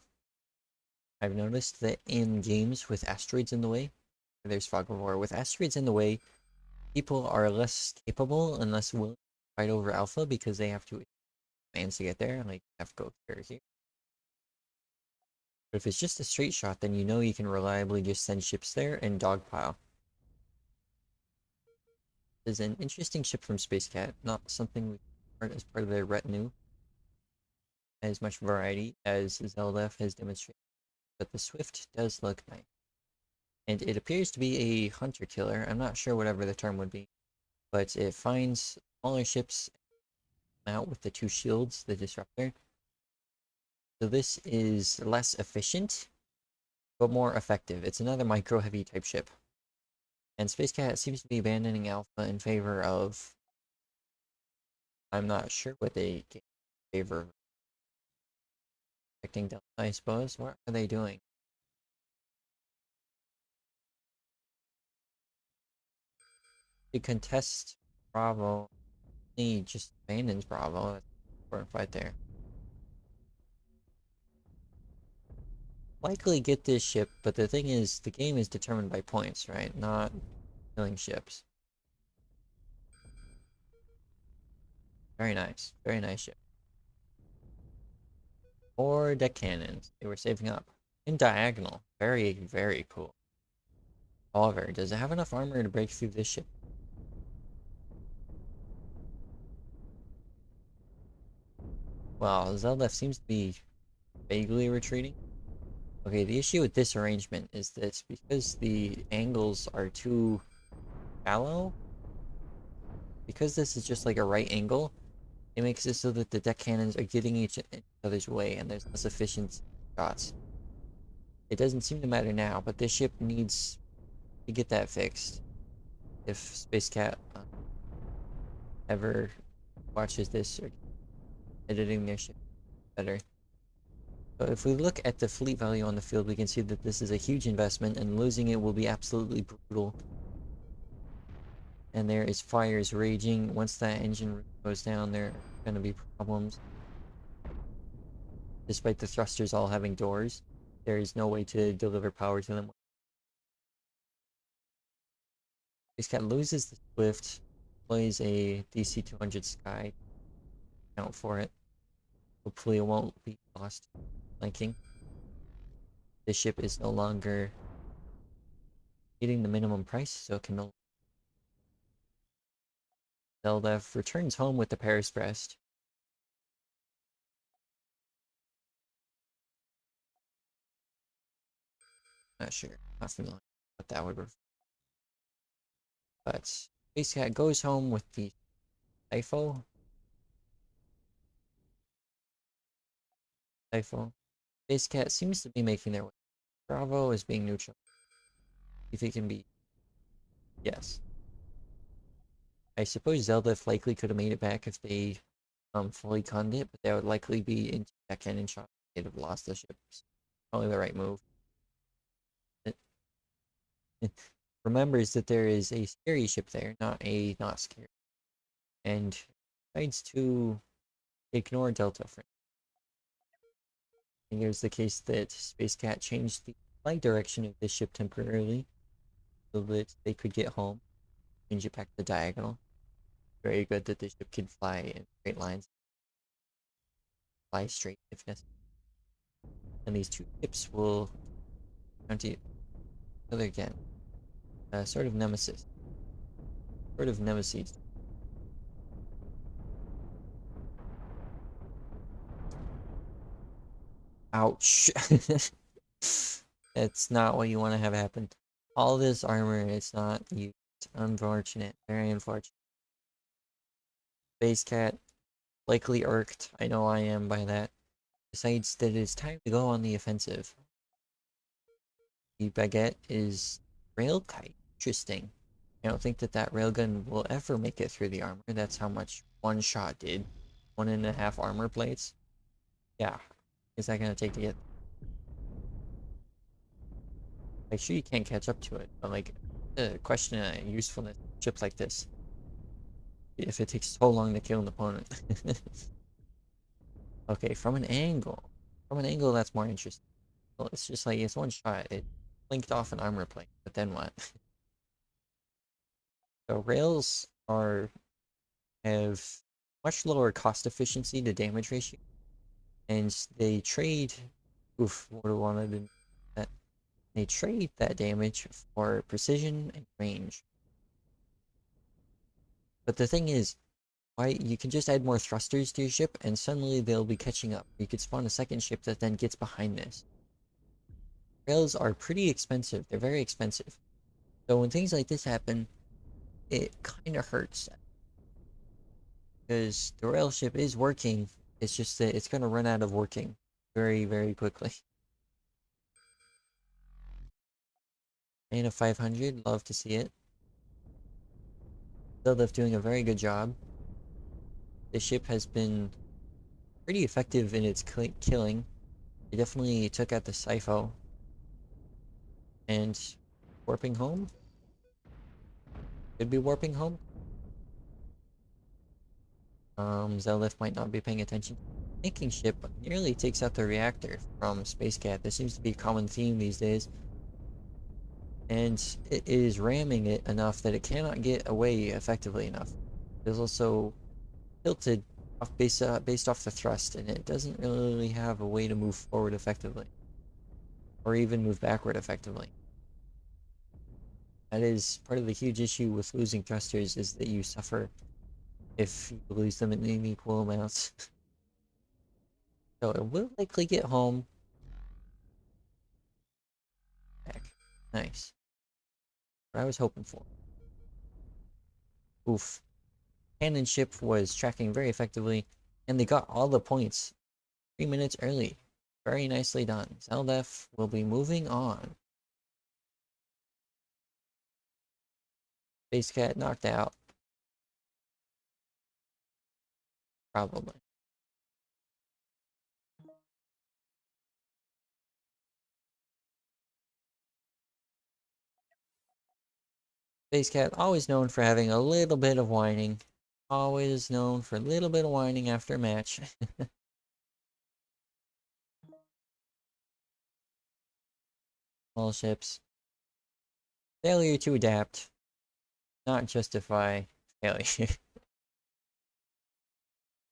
I've noticed that in games with asteroids in the way, there's fog of war. With asteroids in the way, people are less capable and less willing to fight over Alpha because they have to advance to get there. Like, have to go here. But if it's just a straight shot, then you know you can reliably just send ships there and dogpile. Is an interesting ship from Space Cat, not something we as part of their retinue. As much variety as Zeldef has demonstrated, but the Swift does look nice. And it appears to be a hunter killer. I'm not sure whatever the term would be, but it finds smaller ships out with the 2 shields, the disruptor. So this is less efficient, but more effective. It's another micro heavy type ship. And Space Cat seems to be abandoning Alpha in favor of, I'm not sure what they favor of. Protecting Delta, I suppose. What are they doing? To contest Bravo, he just abandons Bravo. That's an important fight there. Likely get this ship, but the thing is, the game is determined by points, right? Not killing ships. Very nice. Very nice ship. 4 deck cannons. They were saving up. In diagonal. Very, very cool. However, does it have enough armor to break through this ship? Well, Zelda seems to be vaguely retreating. Okay, the issue with this arrangement is that because the angles are too shallow, because this is just like a right angle, it makes it so that the deck cannons are getting each other's way and there's less efficient shots. It doesn't seem to matter now, but this ship needs to get that fixed. If Space Cat ever watches this or editing their ship better. So if we look at the fleet value on the field, we can see that this is a huge investment and losing it will be absolutely brutal. And there is fires raging. Once that engine goes down, there are going to be problems. Despite the thrusters all having doors, there is no way to deliver power to them. Space Cat loses the Swift, plays a DC-200 Sky, count for it. Hopefully it won't be lost flanking. This ship is no longer hitting the minimum price, so it can no Zelda returns home with the Paris Brest. Not sure. Not familiar what that would refer. But basically, it goes home with the Typho. Typho. Base Cat seems to be making their way. Bravo is being neutral. If it can be. Yes. I suppose Zelda likely could have made it back if they fully conned it, but that would likely be into that cannon shot. They'd have lost the ships. Probably the right move. It remembers that there is a scary ship there, not a not scary. And decides to ignore Delta for and there's the case that Space Cat changed the flight direction of this ship temporarily so that they could get home, change it back to diagonal. Very good that the ship can fly in straight lines, fly straight if necessary. And these two ships will counter each other again. Sort of nemesis. Sort of nemesis. Ouch. That's not what you want to have happen. All this armor is not used. Unfortunate. Very unfortunate. Space Cat, likely irked. I know I am by that. Decides that it's time to go on the offensive. The baguette is rail kite. Interesting. I don't think that that railgun will ever make it through the armor. That's how much one shot did. 1.5 armor plates. Yeah. Is that gonna take to get? Like, sure you can't catch up to it, but like, question usefulness of chips like this. If it takes so long to kill an opponent. Okay, from an angle. From an angle, that's more interesting. Well, it's just like, it's one shot. It blinked off an armor plate, but then what? So rails have much lower cost efficiency to damage ratio, and they trade. Oof, what do I want to do? That they trade that damage for precision and range. But the thing is, why you can just add more thrusters to your ship, and suddenly they'll be catching up. You could spawn a second ship that then gets behind this. Rails are pretty expensive. They're very expensive. So when things like this happen, it kind of hurts because the rail ship is working. It's just that it's going to run out of working very, very quickly. And a 500, love to see it. Zelda doing a very good job. The ship has been pretty effective in its killing. It definitely took out the Sipho. And warping home? Could be warping home. Zelda might not be paying attention. Sinking ship nearly takes out the reactor from Space Cat. This seems to be a common theme these days. And it is ramming it enough that it cannot get away effectively enough. It is also tilted off based off the thrust, and it doesn't really have a way to move forward effectively. Or even move backward effectively. That is part of the huge issue with losing thrusters, is that you suffer if you lose them in unequal amounts. So it will likely get home. Back. Nice. What I was hoping for. Oof. Cannon ship was tracking very effectively, and they got all the points 3 minutes early. Very nicely done. Zeldef will be moving on. Space Cat knocked out. Probably. Space Cat, always known for having a little bit of whining. Always known for a little bit of whining after a match. Small ships. Failure to adapt. Not justify failure.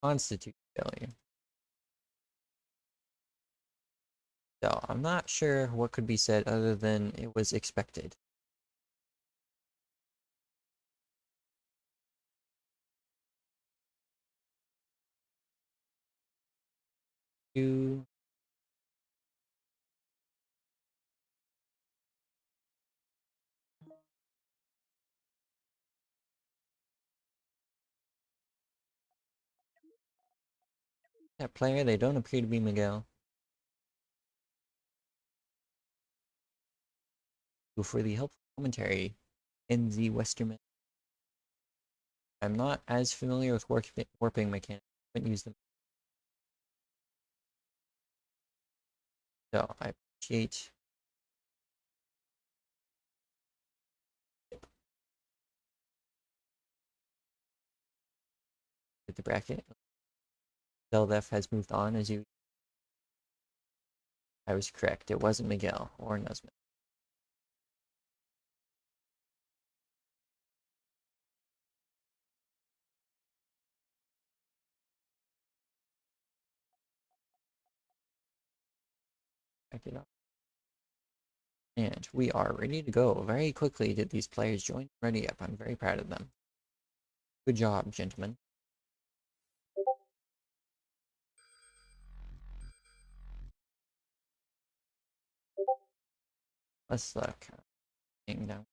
Constitute failure. So, I'm not sure what could be said other than it was expected. You That player, they don't appear to be Miguel. Go for the helpful commentary in the Western. I'm not as familiar with warping mechanics. I haven't used them. So I appreciate the bracket. Zeldef has moved on as you. I was correct. It wasn't Miguel or Nuzman. Back it up. And we are ready to go. Very quickly did these players join ready up. I'm very proud of them. Good job, gentlemen. Let's look. Down.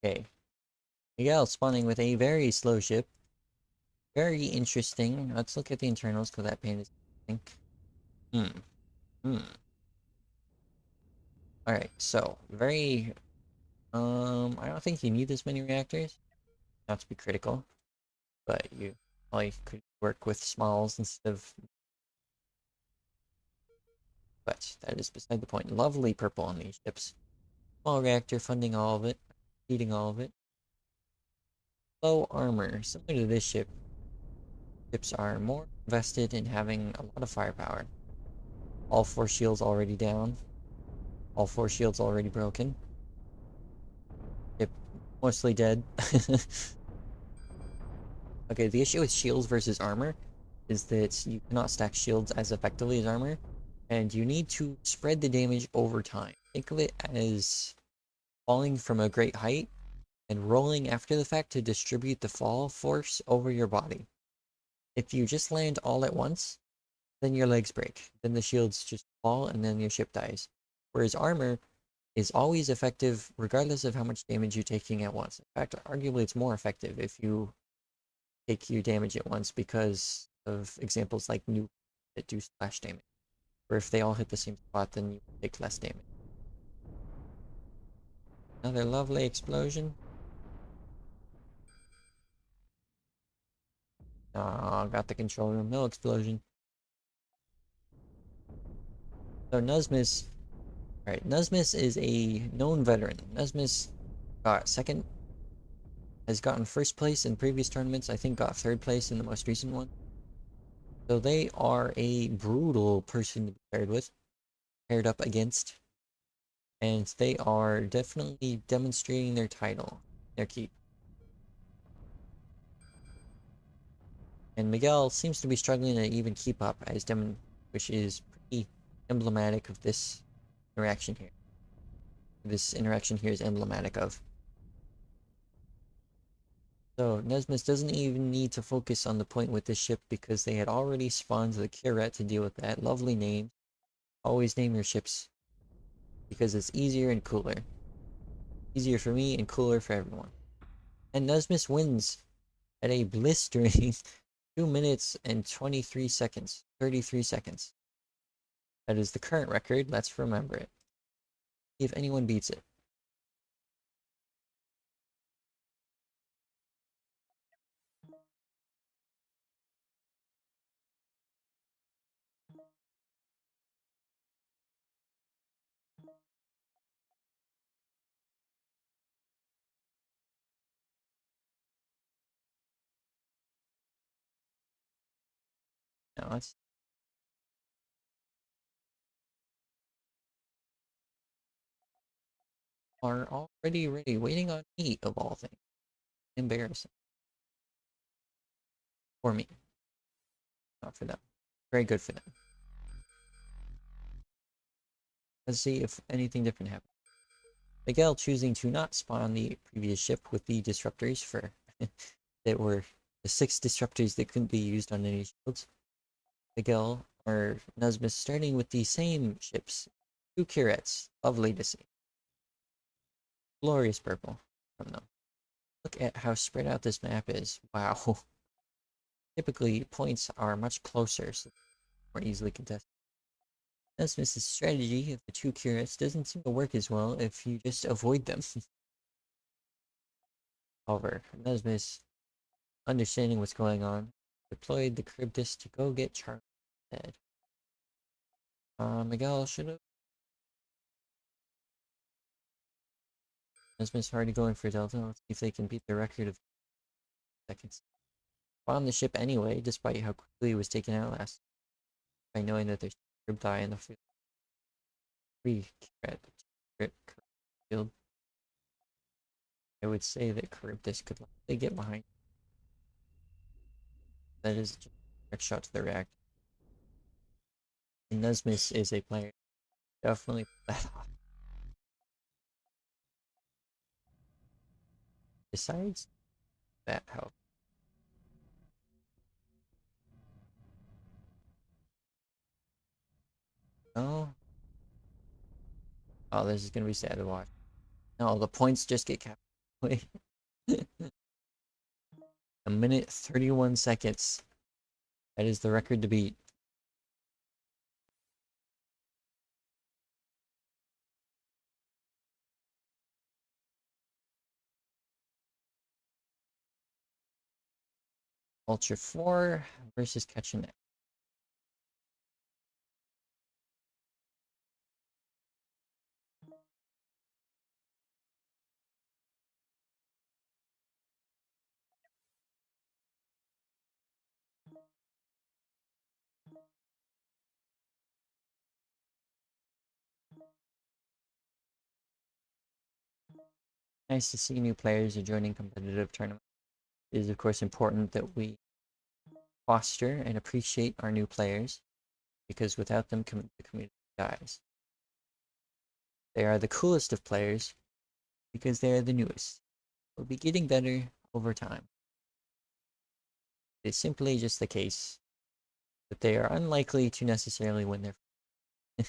Okay. Miguel spawning with a very slow ship. Very interesting. Let's look at the internals because that paint is interesting. Alright, so very I don't think you need this many reactors. Not to be critical, but you probably could work with smalls instead of, but that is beside the point. Lovely purple on these ships. Small reactor funding all of it, feeding all of it. Low armor, similar to this ship. Ships are more invested in having a lot of firepower. All 4 shields already down. All 4 shields already broken. Ship mostly dead. Okay, the issue with shields versus armor is that you cannot stack shields as effectively as armor, and you need to spread the damage over time. Think of it as falling from a great height and rolling after the fact to distribute the fall force over your body. If you just land all at once, then your legs break. Then the shields just fall and then your ship dies. Whereas armor is always effective regardless of how much damage you're taking at once. In fact, arguably it's more effective if you take your damage at once because of examples like nuke that do splash damage. Or if they all hit the same spot, then you take less damage. Another lovely explosion. Oh, got the control room. No explosion. So Nuzmis. Alright, Nuzmis is a known veteran. Nuzmis got second, has gotten first place in previous tournaments. I think got third place in the most recent one. So they are a brutal person to be paired up against. And they are definitely demonstrating their title, their keep. And Miguel seems to be struggling to even keep up, which is pretty emblematic of this interaction here. This interaction here is emblematic of. So Nesmus doesn't even need to focus on the point with this ship because they had already spawned the Curette to deal with that. Lovely name. Always name your ships because it's easier and cooler. Easier for me and cooler for everyone. And Nesmus wins at a blistering 2 minutes and 23 seconds. 33 seconds. That is the current record. Let's remember it. See if anyone beats it. No, it's are already ready, waiting on me of all things. Embarrassing. For me. Not for them. Very good for them. Let's see if anything different happens. Miguel choosing to not spawn the previous ship with the disruptors for that were the 6 disruptors that couldn't be used on any shields. Miguel or Nuzmus starting with the same ships. 2 Curettes. Lovely to see. Glorious purple from them. Look at how spread out this map is. Wow. Typically, points are much closer, so more easily contested. Nesmus's strategy of the two curates doesn't seem to work as well if you just avoid them. However, Nesmus, understanding what's going on, deployed the Cryptus to go get Charlie instead. Miguel should have. Nesmus already going for Delta. Let's see if they can beat the record of seconds. On the ship anyway, despite how quickly it was taken out last, by knowing that there's Crypti in the field. Three crit field. I would say that Charybdis could likely get behind. That is just a direct shot to the reactor. And Nesmus is a player. Definitely put that off. Besides that, how? No. Oh, this is gonna be sad to watch. No, the points just get capped. Wait. A minute 31 seconds. That is the record to beat. Ultra 4 versus Catching. Nice to see new players are joining competitive tournaments. It is of course important that we foster and appreciate our new players, because without them the community dies. They are the coolest of players because they are the newest. Will be getting better over time. It is simply just the case that they are unlikely to necessarily win their. It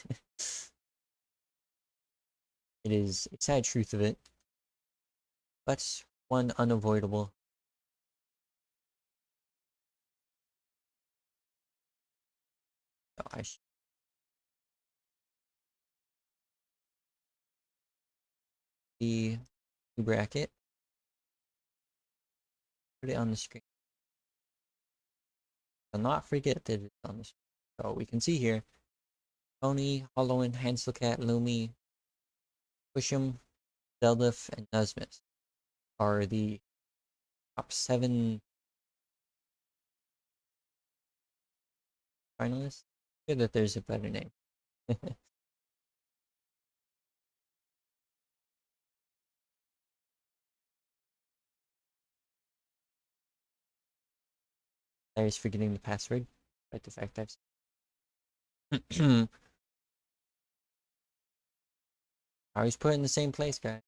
is a sad truth of it, but one unavoidable. I should be bracket. Put it on the screen. Do not forget that it's on the screen. So we can see here Tony, Hollowin, Hanselcat, Lumi, Pushum, Zeldif, and Nesmus are the top 7 finalists. Sure that there's a better name. Players forgetting the password. Right, the fact I've. I always put it in the same place, guys.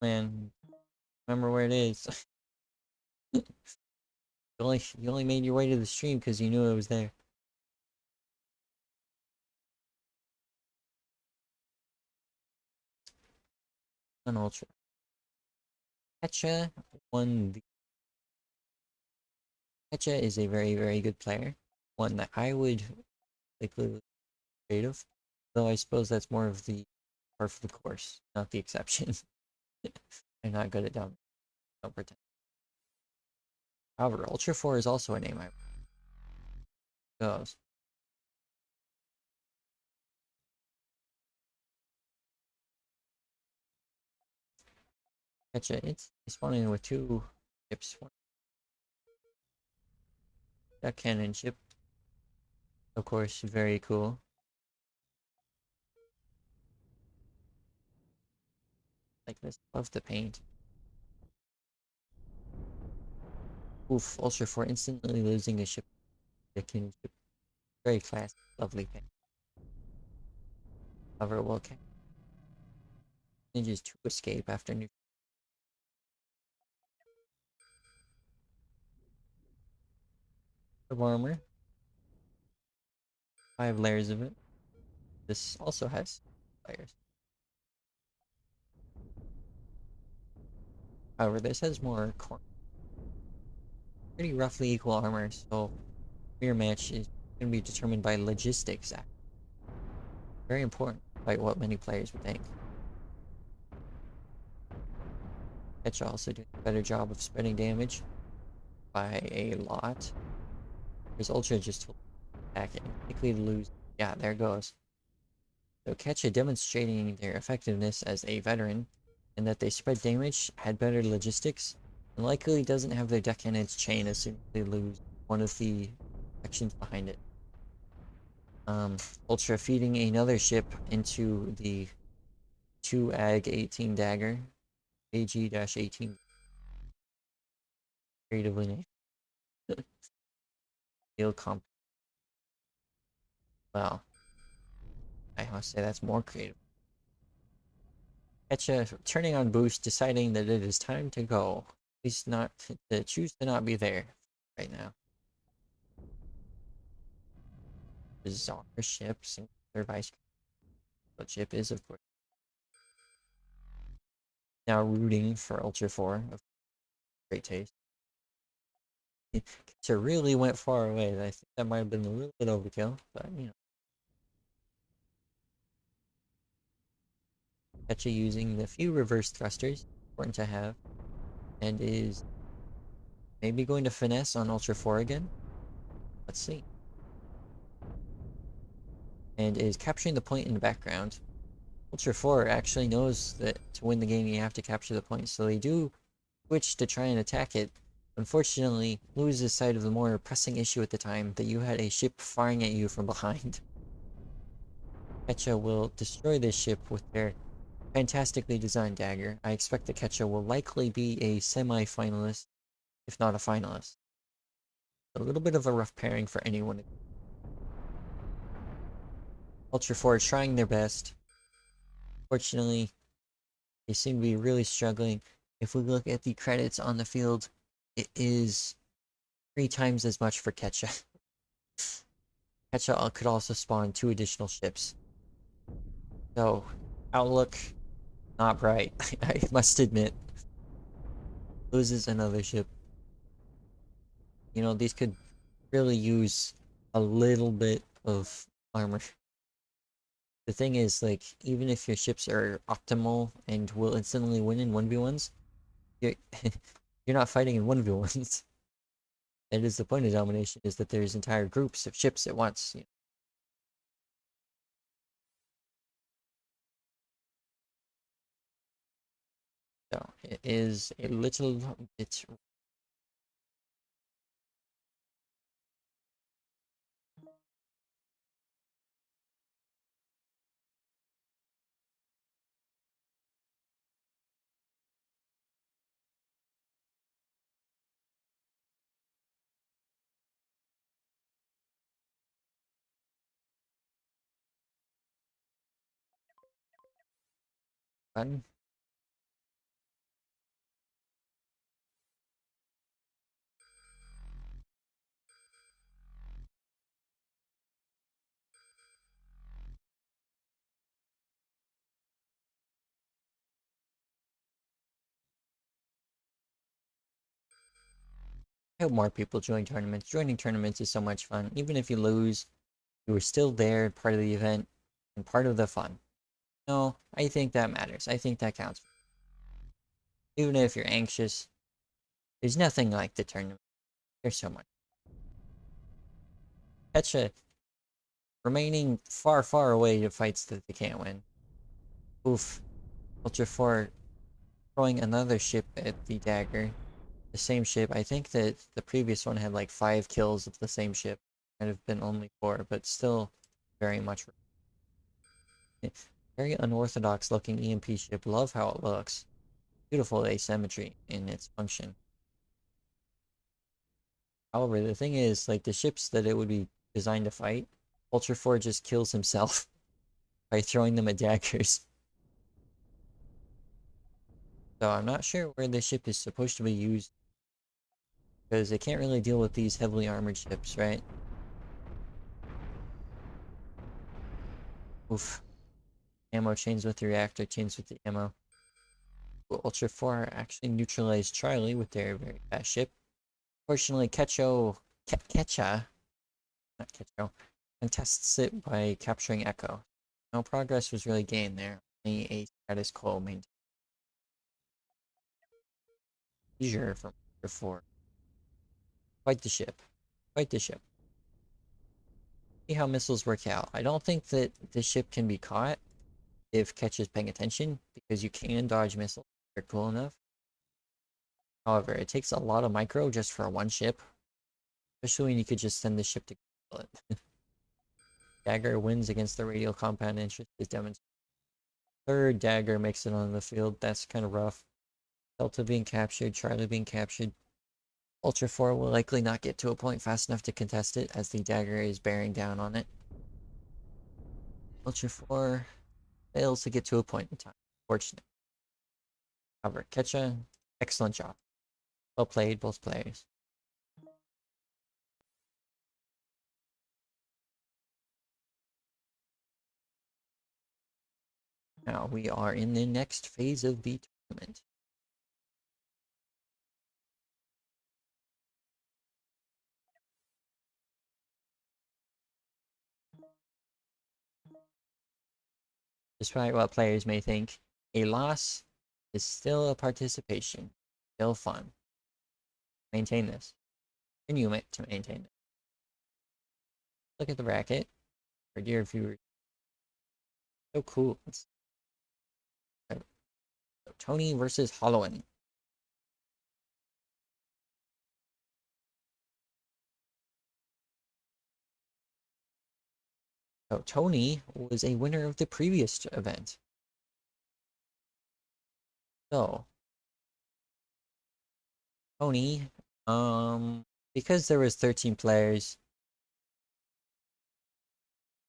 Man, remember where it is. You only made your way to the stream because you knew it was there. An ultra. Ketcha won the. Ketcha is a very, very good player. One that I would likely trade of. Though I suppose that's more of the part of the course, not the exception. I'm not good at dumb. Don't pretend. However, Ultra 4 is also a name I goes. Ketcha, it's spawning with 2 ships. One that cannon ship. Of course, very cool. Like this. Love the paint. Oof, Ultra 4 instantly losing a ship. The cannon ship. Very classy. Lovely thing. However, well, manages to escape after new. Of armor. 5 layers of it. This also has layers. However, this has more pretty roughly equal armor, so your match is going to be determined by logistics. Very important, by what many players would think. Ketcha also doing a better job of spreading damage by a lot. His Ultra just attack it and quickly lose. Yeah, there it goes. So Ketcha demonstrating their effectiveness as a veteran, and that they spread damage, had better logistics, and likely doesn't have their deck cannons chain as soon as they lose one of the sections behind it. Ultra feeding another ship into the 2 AG 18 dagger. AG-18 creatively named. Field comp. Well, I must say that's more creative. Ketcha turning on boost, deciding that it is time to go. He's not to choose to not be there right now. Bizarre ships and their vice. But ship is of course now rooting for Ultra 4 of great taste. Ketcha really went far away. I think that might have been a little bit overkill, but you know. Ketcha using the few reverse thrusters, important to have, and is maybe going to finesse on Ultra 4 again. Let's see. And is capturing the point in the background. Ultra 4 actually knows that to win the game you have to capture the point, so they do switch to try and attack it. Unfortunately, loses sight of the more pressing issue at the time, that you had a ship firing at you from behind. Ketcha will destroy this ship with their fantastically designed dagger. I expect that Ketcha will likely be a semi-finalist, if not a finalist. A little bit of a rough pairing for anyone. Ultra 4 trying their best. Fortunately, they seem to be really struggling. If we look at the credits on the field, it is 3 times as much for Ketcha. Ketcha could also spawn 2 additional ships. So, outlook, not bright, I must admit. Loses another ship. You know, these could really use a little bit of armor. The thing is, like, even if your ships are optimal and will instantly win in 1v1s, you're, you're not fighting in 1v1s. That is the point of domination, is that there's entire groups of ships at once. You know? So, it is a little bit... fun. I hope more people join tournaments. Joining tournaments is so much fun. Even if you lose, you were still there, part of the event, and part of the fun. No, I think that matters. I think that counts. Even if you're anxious, there's nothing like the tournament. There's so much. Ketcha remaining far, far away to fights that they can't win. Oof. Ultra 4 throwing another ship at the dagger. The same ship. I think that the previous one had like 5 kills of the same ship. Might have been only 4, but still very much. Very unorthodox looking EMP ship. Love how it looks. Beautiful asymmetry in its function. However, the thing is, like, the ships that it would be designed to fight, Ultra 4 just kills himself by throwing them at daggers. So I'm not sure where this ship is supposed to be used, because they can't really deal with these heavily armored ships, right? Oof. Ammo chains with the reactor, chains with the ammo. Ultra 4 actually neutralized Charlie with their very fast ship. Fortunately, Ketcha, not Ketcho, contests it by capturing Echo. No progress was really gained there. Only a status quo maintained. Seizure from Ultra 4. Fight the ship. Fight the ship. See how missiles work out. I don't think that the ship can be caught if Ketch is paying attention, because you can dodge missiles if they're cool enough. However, it takes a lot of micro just for one ship, especially when you could just send the ship to kill it. Dagger wins against the radial compound interest is demonstrated. Third Dagger makes it on the field. That's kind of rough. Delta being captured, Charlie being captured. Ultra 4 will likely not get to a point fast enough to contest it, as the Dagger is bearing down on it. Ultra 4 fails to get to a point in time. Fortunate. However, Ketcha, excellent job. Well played, both players. Now we are in the next phase of the tournament. Despite what players may think, a loss is still a participation, still fun. Maintain this. Continue to maintain it. Look at the bracket, our dear viewers. So cool. So Tony versus Hollowin. So Tony was a winner of the previous event. So Tony, because there was 13 players,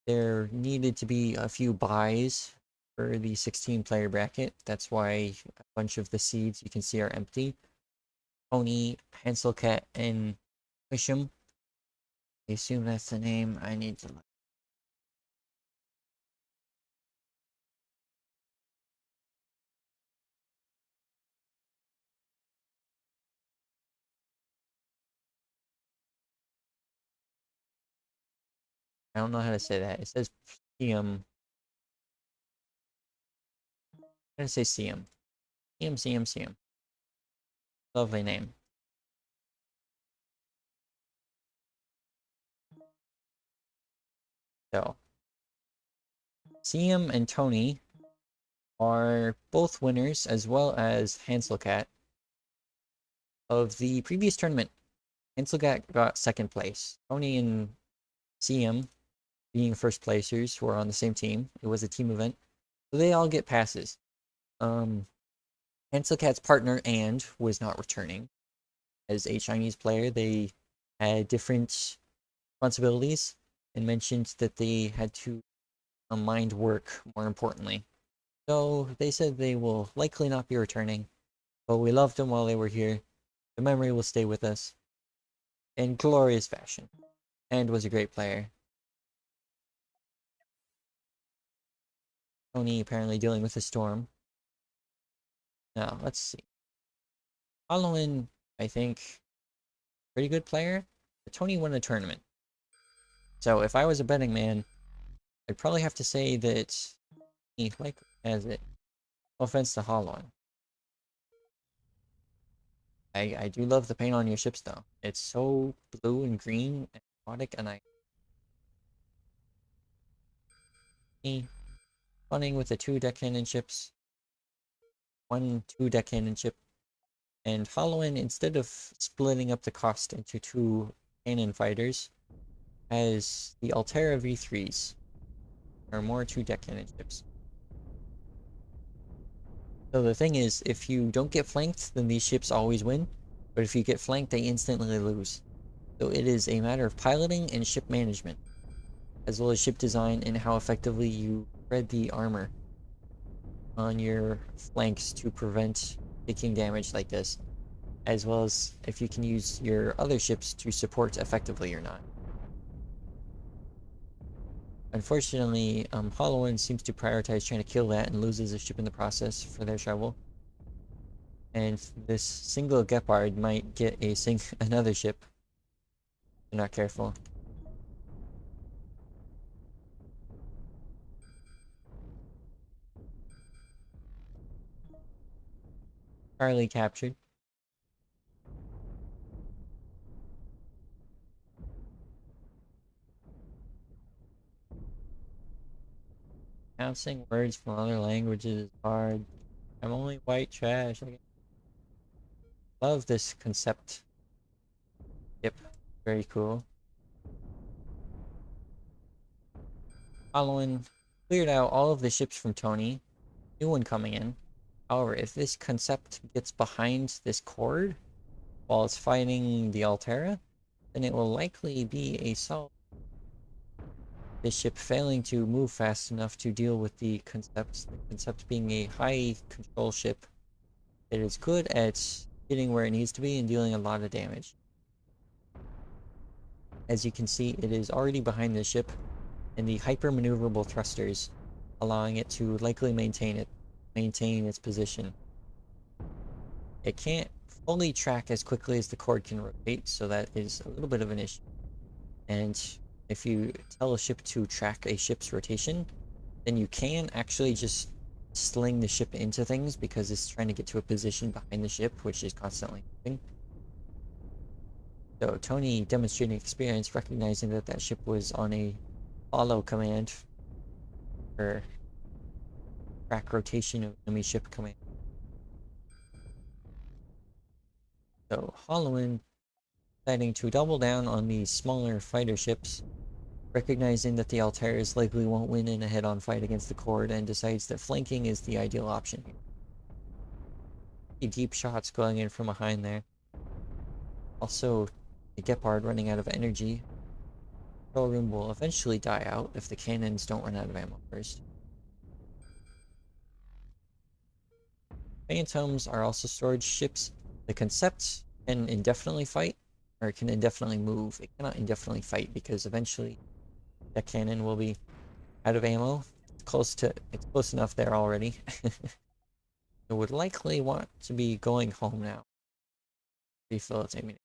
there needed to be a few buys for the 16-player bracket. That's why a bunch of the seeds you can see are empty. Tony, Hanselcat, and Wisham. I assume that's the name. I need to look. I don't know how to say that. It says CM. I'm gonna say CM. CM. Lovely name. So, CM and Tony are both winners, as well as Hanselcat, of the previous tournament. Hanselcat got second place. Tony and CM being first placers who are on the same team. It was a team event. So they all get passes. Hanselcat's partner and was not returning. As a Chinese player, they had different responsibilities and mentioned that they had to mind work more importantly. So they said they will likely not be returning, but we loved them while they were here. The memory will stay with us in glorious fashion, and was a great player. Tony apparently dealing with a storm. Now, let's see. Following, I think, pretty good player, but Tony won a tournament. So if I was a betting man, I'd probably have to say that he likely has it. No offense to Hollowin. I do love the paint on your ships though. It's so blue and green and aquatic, and funning with the 2 deck cannon ships. 1 2 deck cannon ship. And Hollowin, instead of splitting up the cost into 2 cannon fighters, has the Altera V3s, or more 2 deck cannon ships. So the thing is, if you don't get flanked, then these ships always win. But if you get flanked, they instantly lose. So it is a matter of piloting and ship management, as well as ship design and how effectively you spread the armor on your flanks to prevent taking damage like this, as well as if you can use your other ships to support effectively or not. Unfortunately, Hollowin seems to prioritize trying to kill that and loses a ship in the process for their trouble. And this single Gepard might get another ship if you're not careful. Charlie captured. Pronouncing words from other languages is hard. I'm only white trash. I love this concept. Yep, very cool. Following cleared out all of the ships from Tony. New one coming in. However, if this concept gets behind this cord while it's fighting the Altera, then it will likely be a solve. This ship failing to move fast enough to deal with the concept being a high control ship that is good at getting where it needs to be and dealing a lot of damage. As you can see, it is already behind the ship and the hyper maneuverable thrusters, allowing it to likely maintain its position. It can't fully track as quickly as the cord can rotate, so that is a little bit of an issue. And if you tell a ship to track a ship's rotation, then you can actually just sling the ship into things because it's trying to get to a position behind the ship, which is constantly moving. So Tony demonstrating experience, recognizing that that ship was on a follow command or track rotation of enemy ship command. So Hollowin deciding to double down on these smaller fighter ships, recognizing that the Altair's likely won't win in a head-on fight against the Cord, and decides that flanking is the ideal option here. Deep shots going in from behind there. Also, the Gepard running out of energy. Control room will eventually die out if the cannons don't run out of ammo first. Phantoms are also storage ships. The concept can indefinitely fight, or it can indefinitely move. It cannot indefinitely fight because eventually that cannon will be out of ammo. It's close enough there already. It would likely want to be going home now. Refill its ammunition.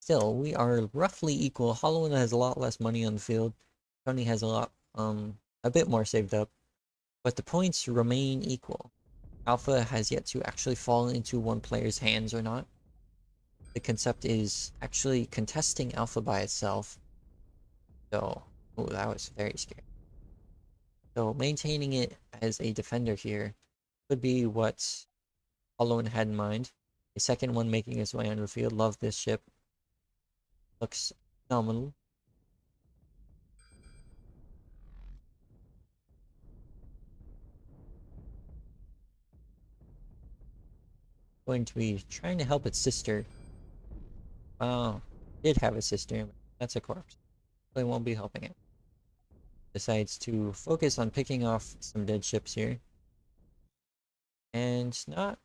Still, we are roughly equal. Hollowin has a lot less money on the field. Tony has a bit more saved up, but the points remain equal. Alpha has yet to actually fall into one player's hands or not. The concept is actually contesting Alpha by itself. So, oh, that was very scary. So maintaining it as a defender here could be what Hollowin had in mind. A second one making its way onto the field. Love this ship. Looks phenomenal. Going to be trying to help its sister. Wow, did have a sister. That's a corpse. They won't be helping it. Decides to focus on picking off some dead ships here. And not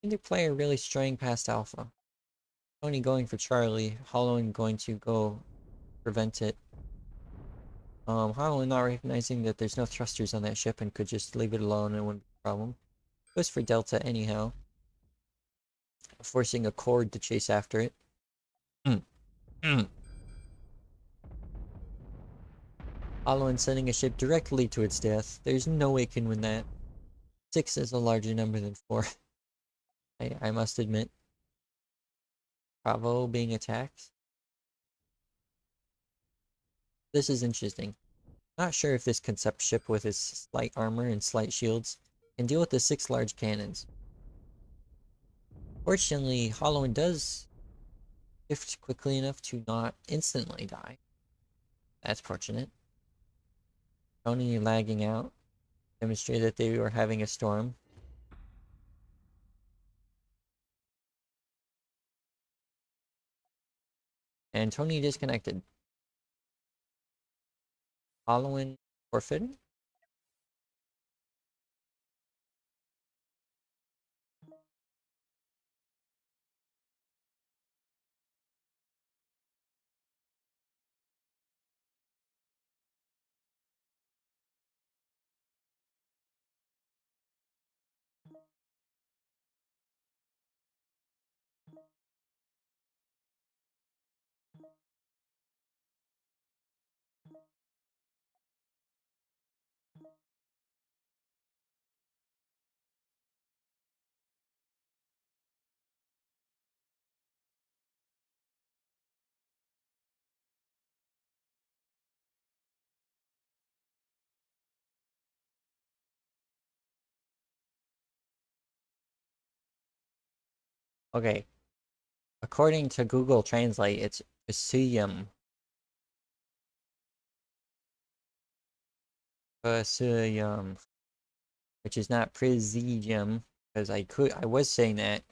either player really straying past Alpha. Tony going for Charlie. Hollowin going to go prevent it. Hollowin not recognizing that there's no thrusters on that ship and could just leave it alone and it wouldn't be a problem. Goes for Delta anyhow. Forcing a Cord to chase after it. Hollowin sending a ship directly to its death. There's no way it can win that. 6 is a larger number than 4. I must admit. Bravo being attacked. This is interesting. Not sure if this concept ship with its slight armor and slight shields can deal with the 6 large cannons. Fortunately, Hollowin does shift quickly enough to not instantly die. That's fortunate. Tony lagging out. Demonstrated that they were having a storm. And Tony disconnected. Hollowin forfeited. Okay. According to Google Translate, it's Presium. Presium. Which is not Presidium, because I was saying that,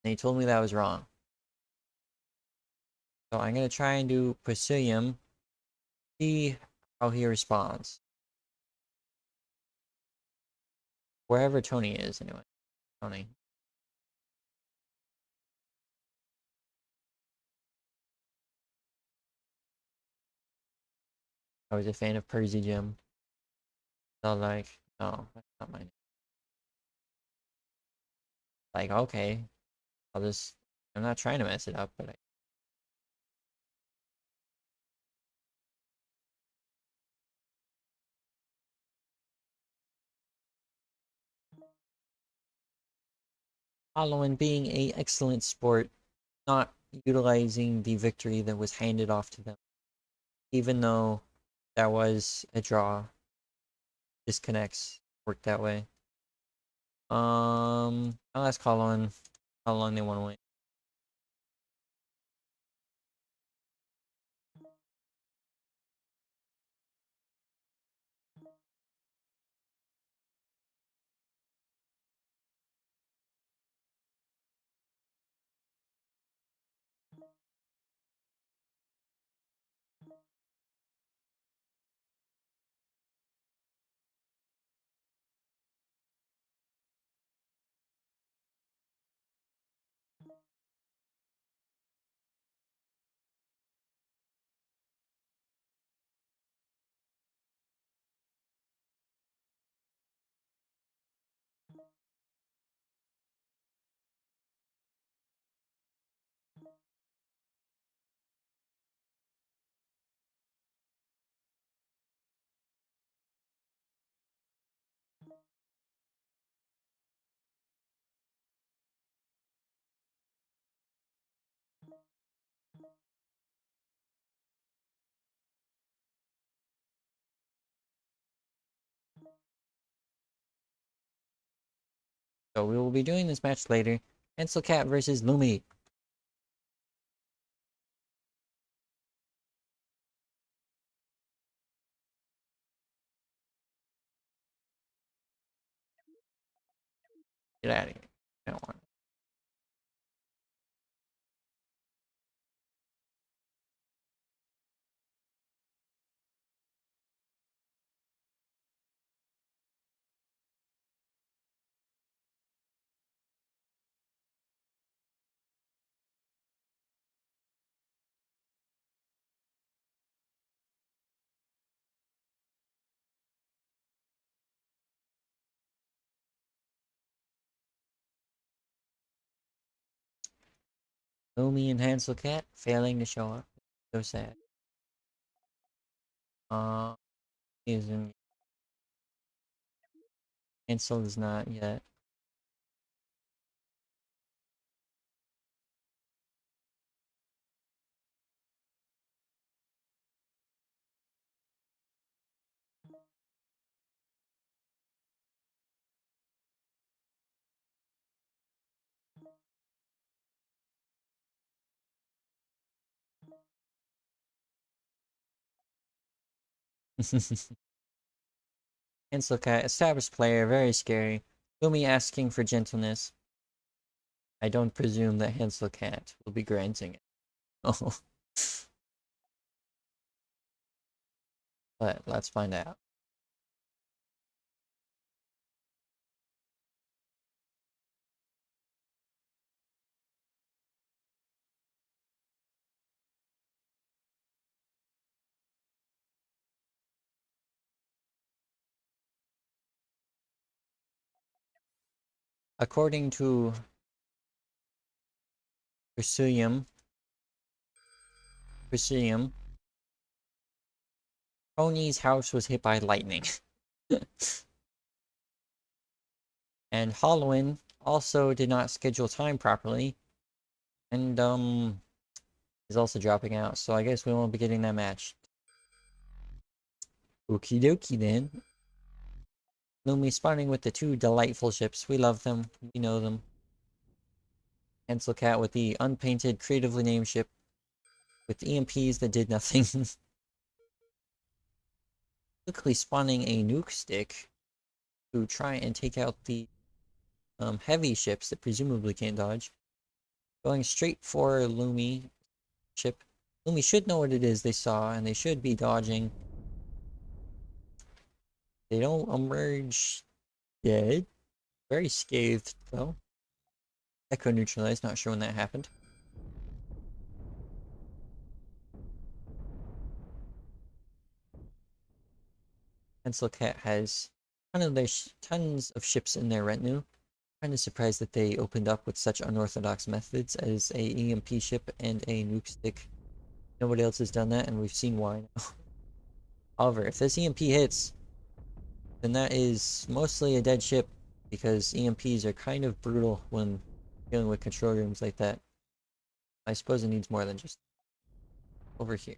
and they told me that was wrong. So I'm gonna try and do Presium, see how he responds. Wherever Tony is, anyway. Tony. I was a fan of Percy Jim. So like, no, that's not my name. Like, okay, I'm not trying to mess it up, but Halloween being a excellent sport, not utilizing the victory that was handed off to them, even though that was a draw. Disconnects work that way. I'll ask Halloween how long they want to wait. So we will be doing this match later. Pencil Cat versus Lumi. Get out of here. I don't want it. Lumi and Hansel Cat failing to show up. So sad. Uh, isn't Hansel is not yet. Hansel Cat, established player, very scary. Lumi asking for gentleness. I don't presume that Hansel Cat will be granting it. Oh, but let's find out. According to Presium, Tony's house was hit by lightning. And Halloween also did not schedule time properly. And is also dropping out. So I guess we won't be getting that match. Okie dokie then. Lumi spawning with the two delightful ships. We love them. We know them. Hansel Cat with the unpainted, creatively named ship with EMPs that did nothing. Quickly spawning a nuke stick to try and take out the heavy ships that presumably can't dodge. Going straight for Lumi ship. Lumi should know what it is they saw, and they should be dodging. They don't emerge dead. Very scathed, though. Echo neutralized, not sure when that happened. Pencil Cat has tons of ships in their retinue. Kind of surprised that they opened up with such unorthodox methods as a EMP ship and a nuke stick. Nobody else has done that, and we've seen why now. However, if this EMP hits, then that is mostly a dead ship, because EMPs are kind of brutal when dealing with control rooms like that. I suppose it needs more than just over here.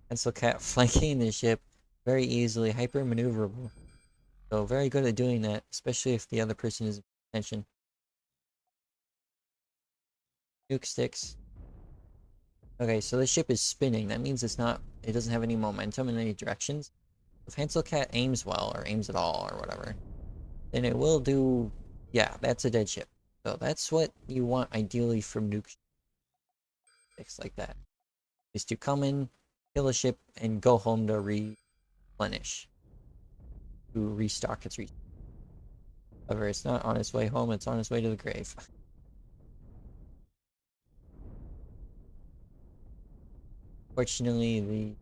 Pencil Cat flanking the ship very easily, hyper maneuverable. So very good at doing that, especially if the other person is paying attention. Nuke sticks. Okay, so the ship is spinning. That means it doesn't have any momentum in any directions. If Hansel Cat aims well, or aims at all, or whatever, then it will do, yeah, that's a dead ship. So that's what you want ideally from nuke sticks like that, is to come in, kill a ship, and go home to replenish, to restock its resources. However, it's not on its way home, it's on its way to the grave. Fortunately, the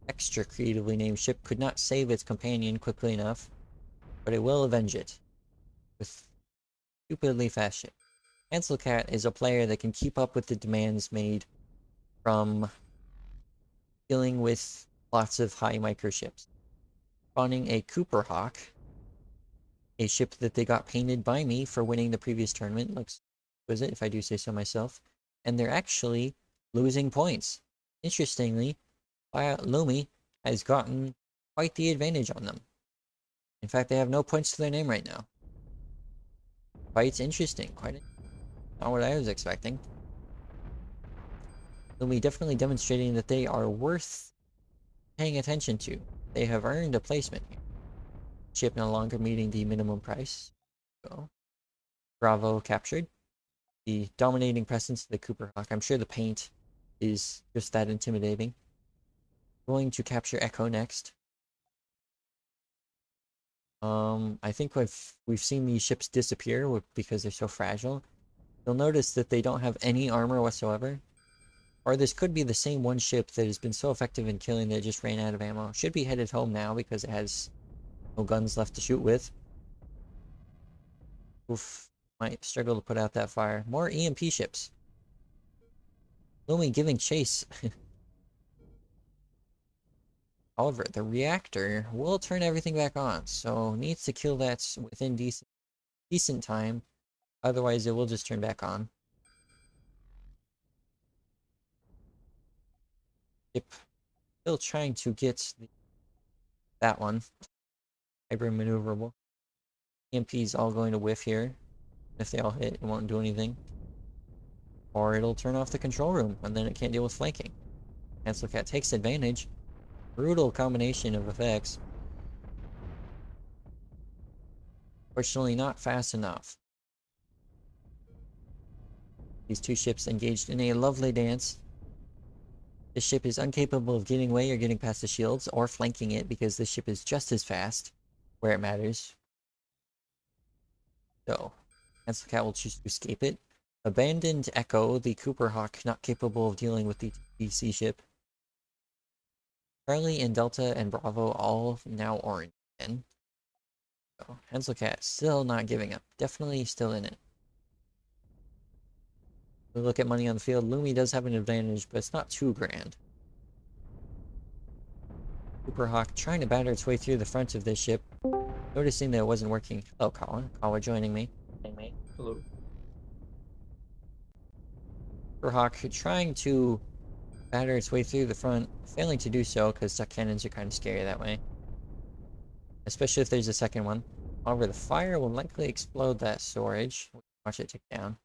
extra creatively named ship could not save its companion quickly enough, but it will avenge it with stupidly fast ship. Hansel Cat is a player that can keep up with the demands made from dealing with lots of high microships. Spawning a Cooper Hawk, a ship that they got painted by me for winning the previous tournament, looks exquisite if I do say so myself, and they're actually losing points. Interestingly, Lumi has gotten quite the advantage on them. In fact, they have no points to their name right now. Quite interesting. Not what I was expecting. Lumi definitely demonstrating that they are worth paying attention to. They have earned a placement here. Ship no longer meeting the minimum price. So, Bravo captured. The dominating presence of the Cooper Hawk. I'm sure the paint is just that intimidating. Going to capture Echo next. I think we've seen these ships disappear because they're so fragile. You'll notice that they don't have any armor whatsoever. Or this could be the same one ship that has been so effective in killing that it just ran out of ammo. Should be headed home now because it has no guns left to shoot with. Oof. Might struggle to put out that fire. More EMP ships. Lumi giving chase. However, the reactor will turn everything back on, so needs to kill that within decent time. Otherwise, it will just turn back on. Yep. Still trying to get that one. Hyper maneuverable. EMP's all going to whiff here. If they all hit, it won't do anything. Or it'll turn off the control room, and then it can't deal with flanking. Hansel Cat takes advantage. Brutal combination of effects. Fortunately, not fast enough. These two ships engaged in a lovely dance. This ship is incapable of getting away or getting past the shields, or flanking it, because this ship is just as fast, where it matters. So, Hansel Cat will choose to escape it. Abandoned Echo, the Cooper Hawk, not capable of dealing with the DC ship. Charlie and Delta and Bravo all now orange again. So, Hansel Cat still not giving up. Definitely still in it. We look at money on the field. Lumi does have an advantage, but it's not too grand. Cooper Hawk trying to batter its way through the front of this ship. Noticing that it wasn't working. Hello, Colin. Colin joining me. Hello. Cooper Hawk trying to batter its way through the front, failing to do so because duck cannons are kind of scary that way. Especially if there's a second one. However, the fire will likely explode that storage. Watch it tick down.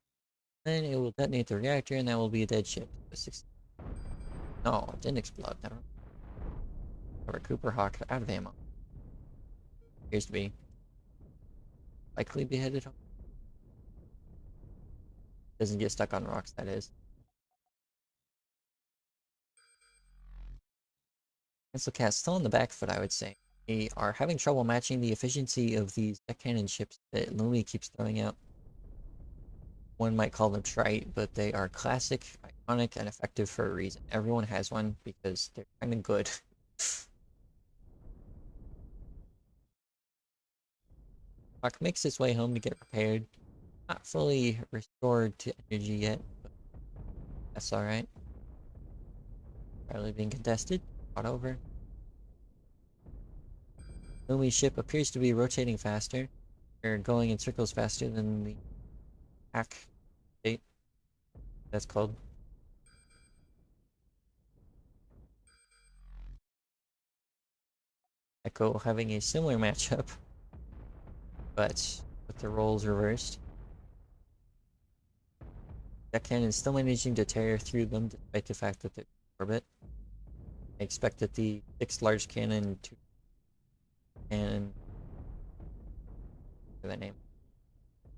Then it will detonate the reactor, and that will be a dead ship. No, it didn't explode. Never. However, Cooper Hawk out of ammo. Appears to be likely beheaded. Doesn't get stuck on rocks, that is. Pencil Cat's still on the back foot, I would say. They are having trouble matching the efficiency of these deck cannon ships that Lumi keeps throwing out. One might call them trite, but they are classic, iconic, and effective for a reason. Everyone has one because they're kind of good. Hawk makes its way home to get repaired. Not fully restored to energy yet, but that's alright. Probably being contested. Fought over. Lumi's ship appears to be rotating faster. Or going in circles faster than the hack state. That's called. Echo having a similar matchup, but with the roles reversed. That cannon still managing to tear through them despite the fact that they're in orbit. I expect that the 6 large cannon to and for that name.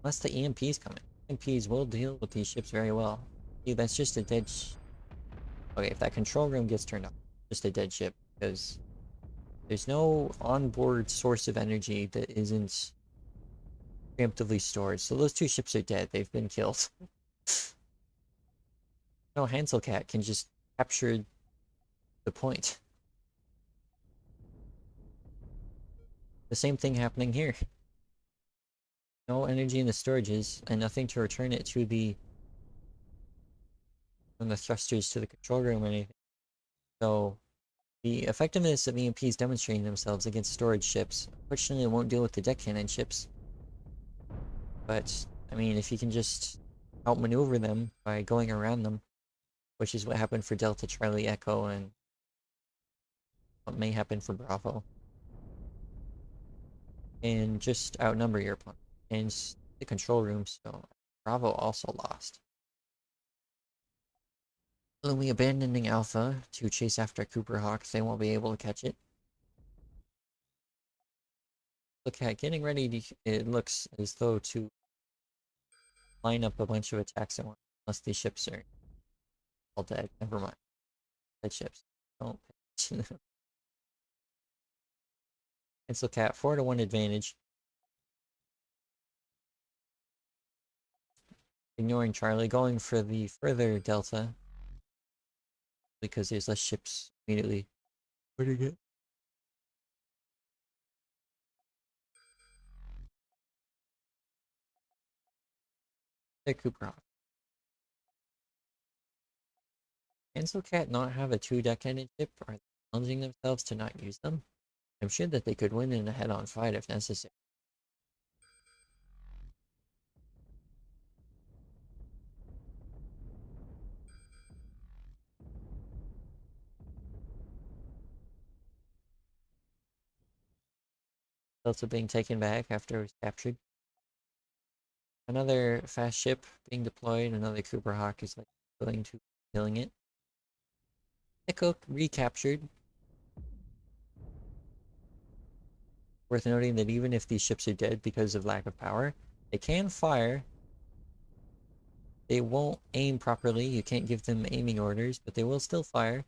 Unless the EMP's coming. EMPs will deal with these ships very well. See, that's just a dead okay, if that control room gets turned off, just a dead ship, because there's no onboard source of energy that isn't preemptively stored. So those 2 ships are dead. They've been killed. No, Hansel Cat can just capture the point. The same thing happening here. No energy in the storages, and nothing to return it to the from the thrusters to the control room or anything. So the effectiveness of EMPs demonstrating themselves against storage ships. Unfortunately, it won't deal with the deck cannon ships. But I mean, if you can just outmaneuver them by going around them, which is what happened for Delta, Charlie, Echo, and what may happen for Bravo, and just outnumber your opponent. And the control room, so Bravo also lost. Lumi abandoning Alpha to chase after Cooper Hawk. They won't be able to catch it. Look at getting ready to, it looks as though to line up a bunch of attacks at once. Unless these ships are all dead. Never mind. Dead ships. Don't pay attention. Pencil Cat 4-1 advantage. Ignoring Charlie, going for the further Delta. Because there's less ships immediately. Where'd he get? There, Cooper Hawk. Pencil Cat not have a 2-deck cannon ship? Are they challenging themselves to not use them? I'm sure that they could win in a head-on fight if necessary. Also being taken back after it was captured. Another fast ship being deployed. Another Cooper Hawk is like going to killing it. Echo recaptured. Worth noting that even if these ships are dead because of lack of power, they can fire. They won't aim properly. You can't give them aiming orders, but they will still fire.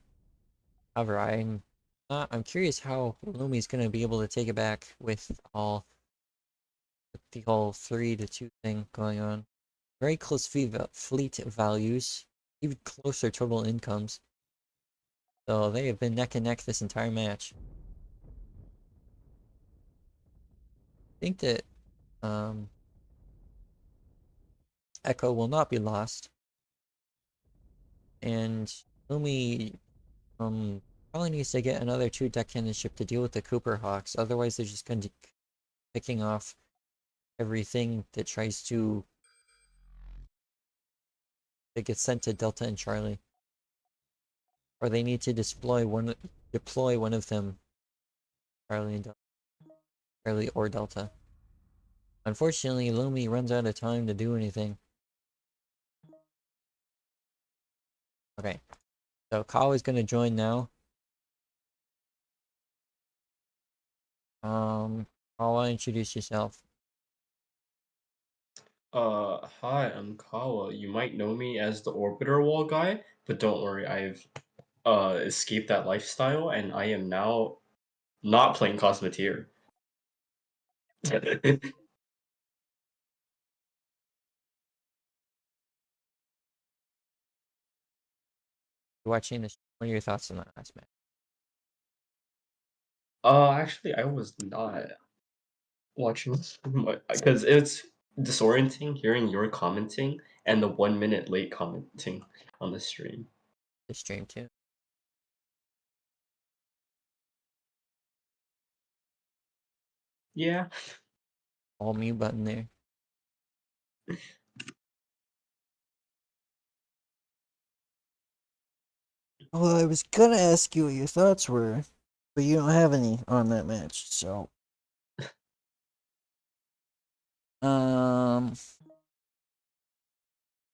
However, I'm curious how Lumi's gonna be able to take it back with the whole 3-2 thing going on. Very close fleet values, even closer total incomes. So they have been neck and neck this entire match. I think that Echo will not be lost. And Lumi probably needs to get another 2-deck cannon ship to deal with the Cooper Hawks. Otherwise, they're just going to be picking off everything that tries to that gets sent to Delta and Charlie. Or they need to deploy one of them, Charlie or Delta. Unfortunately, Lumi runs out of time to do anything. Okay, so Kawa is gonna join now. Kawa, introduce yourself. Hi, I'm Kawa. You might know me as the Orbiter Wall guy, but don't worry, I've escaped that lifestyle and I am now not playing Cosmoteer. You're watching this. What are your thoughts on that last match? Actually, I was not watching because it's disorienting hearing your commenting and the 1 minute late commenting on the stream. The stream too. Yeah. All mute button there. Well, I was gonna ask you what your thoughts were, but you don't have any on that match, so um,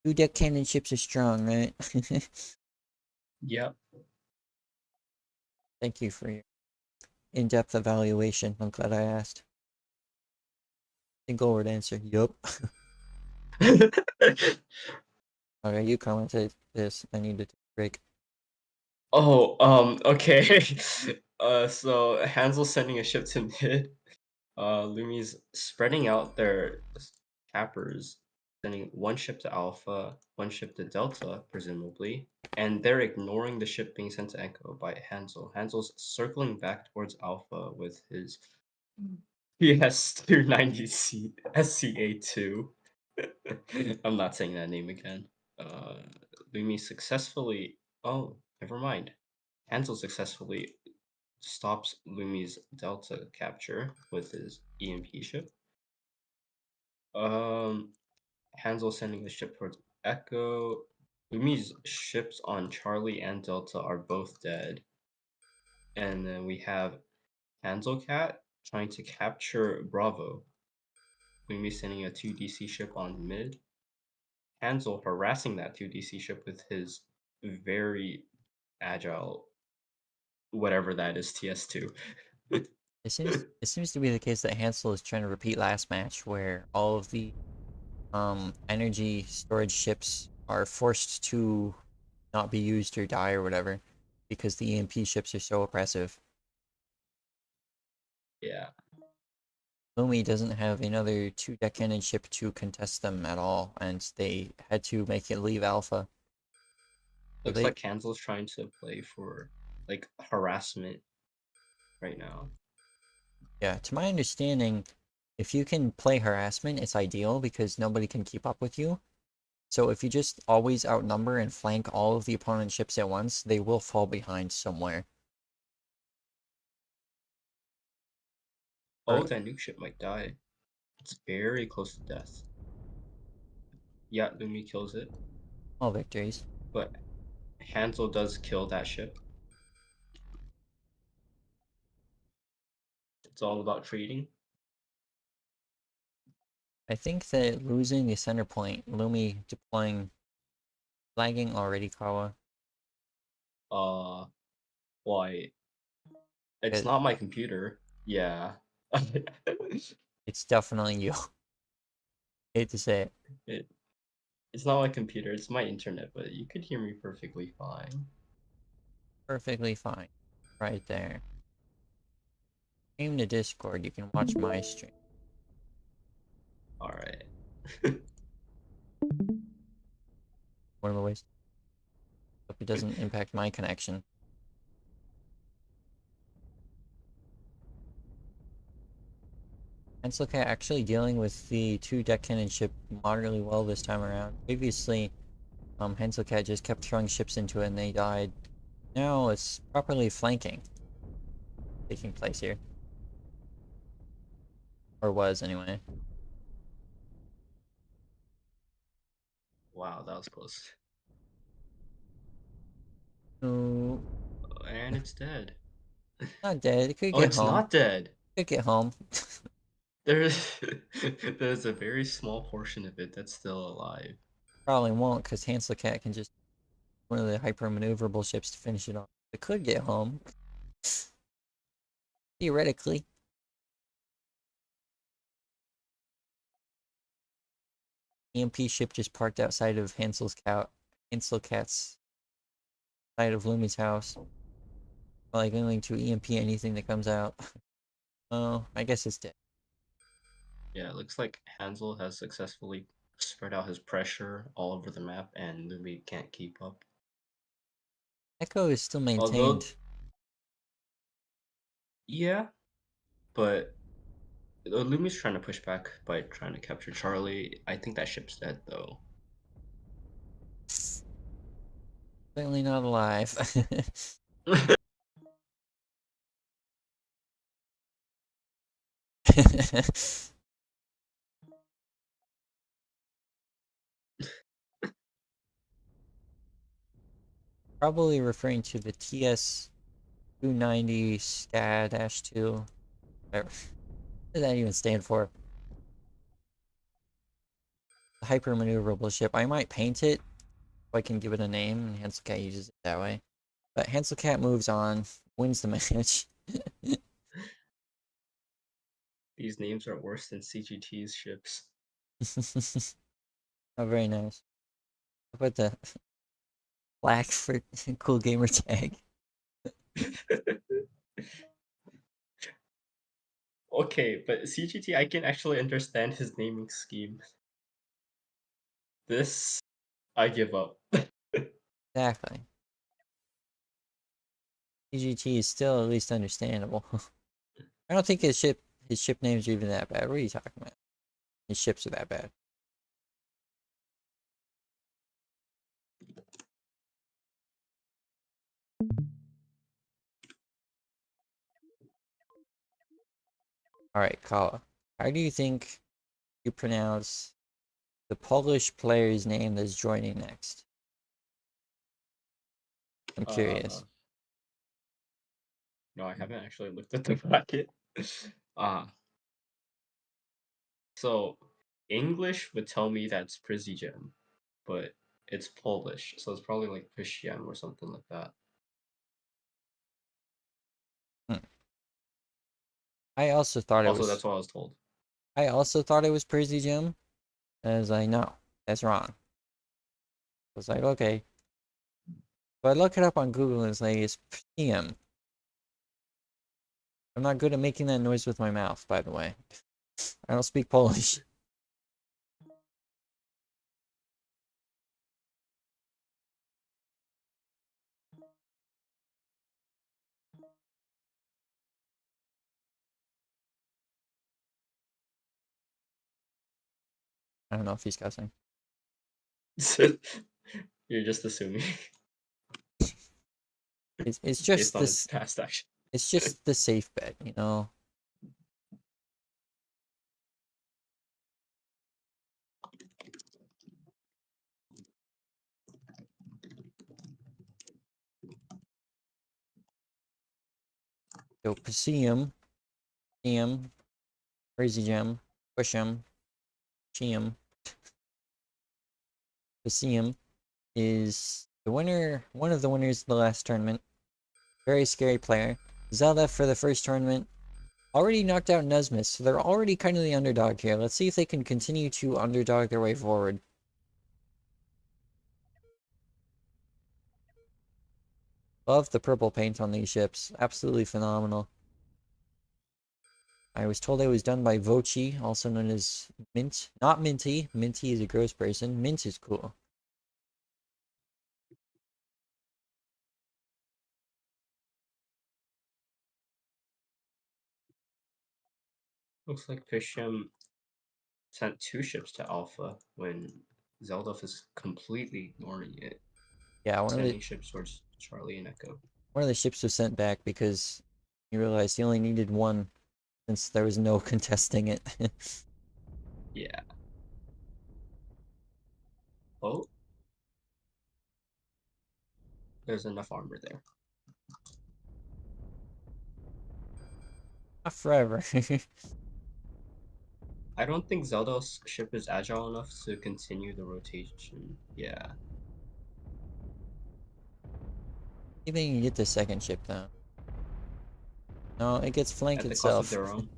two deck cannon ships are strong, right? Yep. Thank you for your in-depth evaluation. I'm glad I asked. Single word answer. Yup. Okay, you commented this. I need to take a break. Oh, okay. So Hansel's sending a ship to mid. Lumi's spreading out their cappers, sending one ship to Alpha, one ship to Delta, presumably, and they're ignoring the ship being sent to Echo by Hansel. Hansel's circling back towards Alpha with his PS290C SCA2. I'm not saying that name again. Uh, Lumi successfully. Oh, never mind. Hansel successfully stops Lumi's Delta capture with his EMP ship. Um, Hansel sending the ship towards Echo. Lumi's ships on Charlie and Delta are both dead. And then we have Hansel Cat trying to capture Bravo. Lumi sending a 2DC ship on mid. Hansel harassing that 2DC ship with his very agile, whatever that is, TS2. It seems to be the case that Hansel is trying to repeat last match, where all of the energy storage ships are forced to not be used or die or whatever, because the EMP ships are so oppressive. Yeah. Lumi doesn't have another two deck cannon ship to contest them at all, and they had to make it leave Alpha. So Looks they, like Hansel's trying to play for like harassment right now. yeah, to my understanding, if you can play harassment, it's ideal because nobody can keep up with you. So if you just always outnumber and flank all of the opponent's ships at once, they will fall behind somewhere. Oh, Or, that nuke ship might die. It's very close to death. Yeah, Lumi kills it, all victories. but Hansel does kill that ship. It's all about trading. I think that losing the center point, Lumi deploying, flagging already, Kawa. Uh, why? It's It, not my computer. Yeah. it's definitely you. Hate to say it. it, it's not my computer, it's my internet, but you could hear me perfectly fine. Perfectly fine. Right there. Stream to Discord, you can watch my stream. Alright. One of the ways. Hope it doesn't impact my connection. Henslocat actually dealing with the two deck cannon ship moderately well this time around. Previously, Henslocat just kept throwing ships into it and they died. Now it's properly flanking taking place here. Or was, anyway. Wow, that was close. So, And it's dead. not dead. It could Oh, get it's home. not dead. Could get home. There's there's a very small portion of it that's still alive. Probably won't, because Hansel Cat can just one of the hyper maneuverable ships to finish it off. It could get home, theoretically. EMP ship just parked outside of Hansel Cat's side of Lumi's house. Probably going to EMP anything that comes out. Oh, I guess it's dead. Yeah, it looks like Hansel has successfully spread out his pressure all over the map, and Lumi can't keep up. Echo is still Although, maintained. yeah, but Lumi's trying to push back by trying to capture Charlie. I think that ship's dead though. Certainly not alive. Probably referring to the TS 290 SCA-2. What does that even stand for? The hyper maneuverable ship. I might paint it so I can give it a name, and Hansel Cat uses it that way. But Hansel Cat moves on, wins the match. These names are worse than CGT's ships. Oh, very nice. How about the black for cool gamer tag? Okay, but CGT, I can actually understand his naming scheme. This, I give up. Exactly. EGT is still at least understandable. I don't think his ship names are even that bad. What are you talking about? His ships are that bad. Alright, Kala. How do you think you pronounce the Polish player's name that's joining next? I'm Uh, curious. no, I haven't actually looked at the bracket. Uh, so English would tell me that's Prizigem, but it's Polish, so it's probably like Prisiem or something like that. Hmm. I also thought it Also, was that's what I was told. I also thought it was Percy Jim. And I was like, no, that's wrong. I was like, okay. But I look it up on Google and it's like it's PM. I'm not good at making that noise with my mouth, by the way. I don't speak Polish. I don't know if he's cussing. You're just assuming It's based just on his this. past action. It's just the safe bet, you know. Yo, Pasium, Siam, Crazy Gem, Push him, Chiam. Pasium is the winner, one of the winners of the last tournament. Very scary player. Zelda for the first tournament. Already knocked out Nesmus, so they're already kind of the underdog here. Let's see if they can continue to underdog their way forward. Love the purple paint on these ships. Absolutely phenomenal. I was told it was done by Vochi, also known as Mint. Not Minty. Minty is a gross person. Mint is cool. Looks like Prisiem sent two ships to Alpha when Zelda is completely ignoring it, Yeah, sending ships towards Charlie and Echo. one of the ships was sent back because he realized he only needed one since there was no contesting it. Yeah. Oh, there's enough armor there. Not forever. I don't think Zelda's ship is agile enough to continue the rotation. Yeah. Maybe you can get the second ship though. No, it gets flanked At the cost of itself. their own.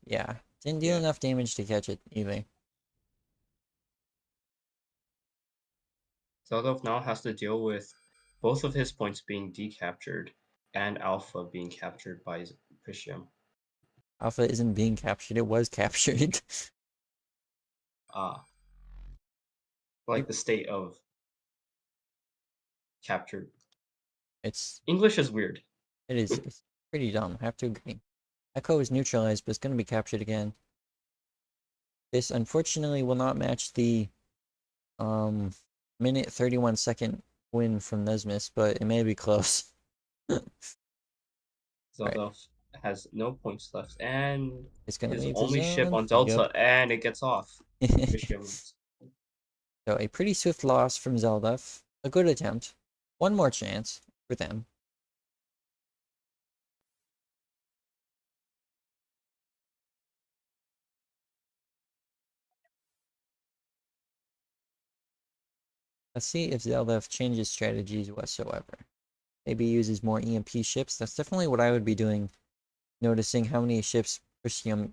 Yeah, didn't deal Yeah. enough damage to catch it either. Zelda now has to deal with both of his points being decaptured and Alpha being captured by Prisium. Alpha isn't being captured, it was captured. Ah, like the state of captured. it's English is weird. it's pretty dumb, I have to agree. Echo is neutralized, but it's gonna be captured again. This unfortunately will not match the um minute 31-second win from Nesmus, but it may be close. Right. Zelda has no points left, and It's gonna his leave the only ship zone. on Yep. Delta, and it gets off. Prisium's. So a pretty swift loss from Zelda. A good attempt. One more chance for them. Let's see if Zelda changes strategies whatsoever. Maybe uses more EMP ships. That's definitely what I would be doing. Noticing how many ships Presium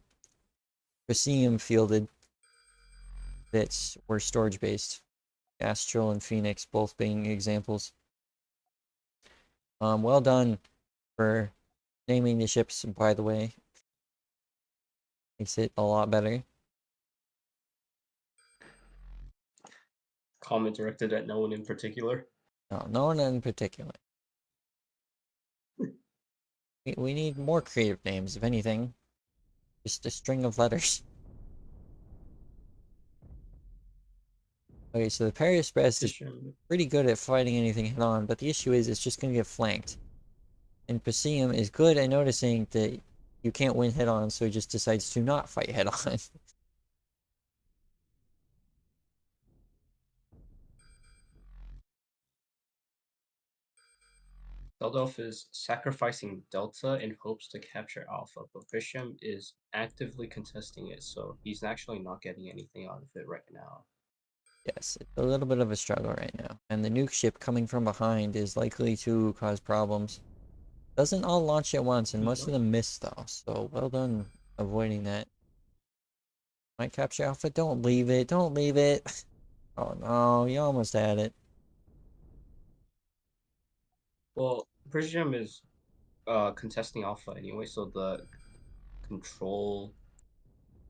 fielded that were storage based. Astral and Phoenix both being examples. Well done for naming the ships, by the way. Makes it a lot better. Comment directed at no one in particular. No, no one in particular. We need more creative names, if anything. Just a string of letters. Okay, so the Parry Express is Prisium. pretty good at fighting anything head on, but the issue is it's just gonna get flanked. And Pasium is good at noticing that you can't win head on, so he just decides to not fight head on. Zelda is sacrificing Delta in hopes to capture Alpha, but Prisium is actively contesting it, so he's actually not getting anything out of it right now. Yes, it's a little bit of a struggle right now. And the nuke ship coming from behind is likely to cause problems. Doesn't all launch at once, and most of them miss though, so well done avoiding that. Might capture Alpha. Don't leave it. Don't leave it. Oh no, you almost had it. Well, Prisium is contesting Alpha anyway, so the control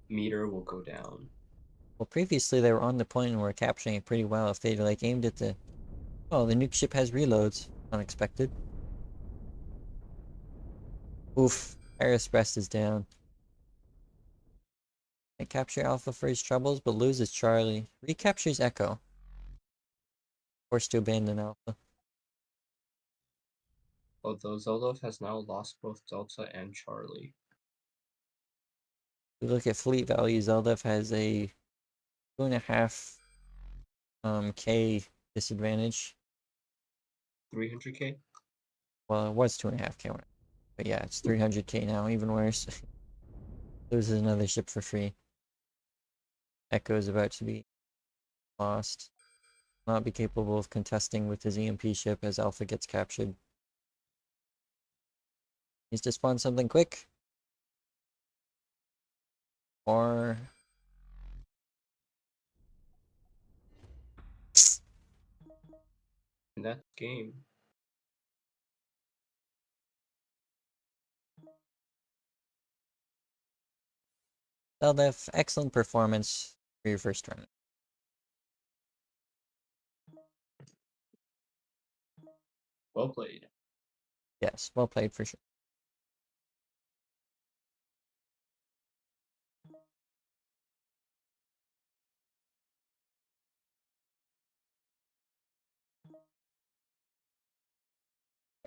meter will go down. Well, previously they were on the point and were capturing it pretty well if they'd like aimed at the... Oh, the nuke ship has reloads. Unexpected. Oof. Paris Brest is down. They capture Alpha for his troubles, but loses Charlie. Recaptures Echo. Forced to abandon Alpha. Although Zelda has now lost both Delta and Charlie. If we look at fleet value, Zelda has a 2.5 K disadvantage. 300k? Well, it was 2.5 K, but yeah, it's 300K now, even worse. Loses another ship for free. Echo is about to be lost. Not be capable of contesting with his EMP ship as Alpha gets captured. Needs to spawn something quick. Or... In that game. Zeldef, excellent performance for your first tournament. Well played. Yes, well played for sure.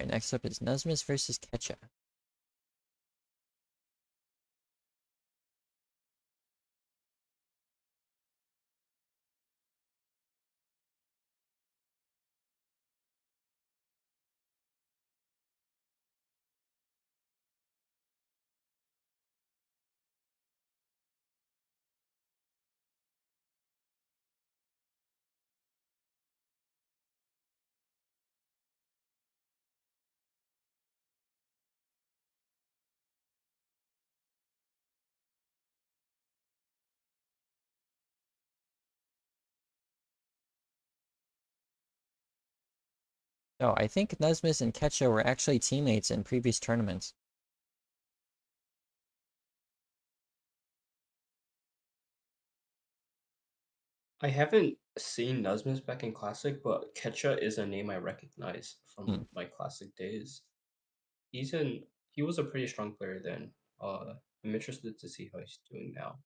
Alright, next up is Nesmus versus Ketcha. No, I think Nesmus and Ketcha were actually teammates in previous tournaments. I haven't seen Nuzmus back in Classic, but Ketcha is a name I recognize Hmm. from my Classic days. He was a pretty strong player then. I'm interested to see how he's doing now.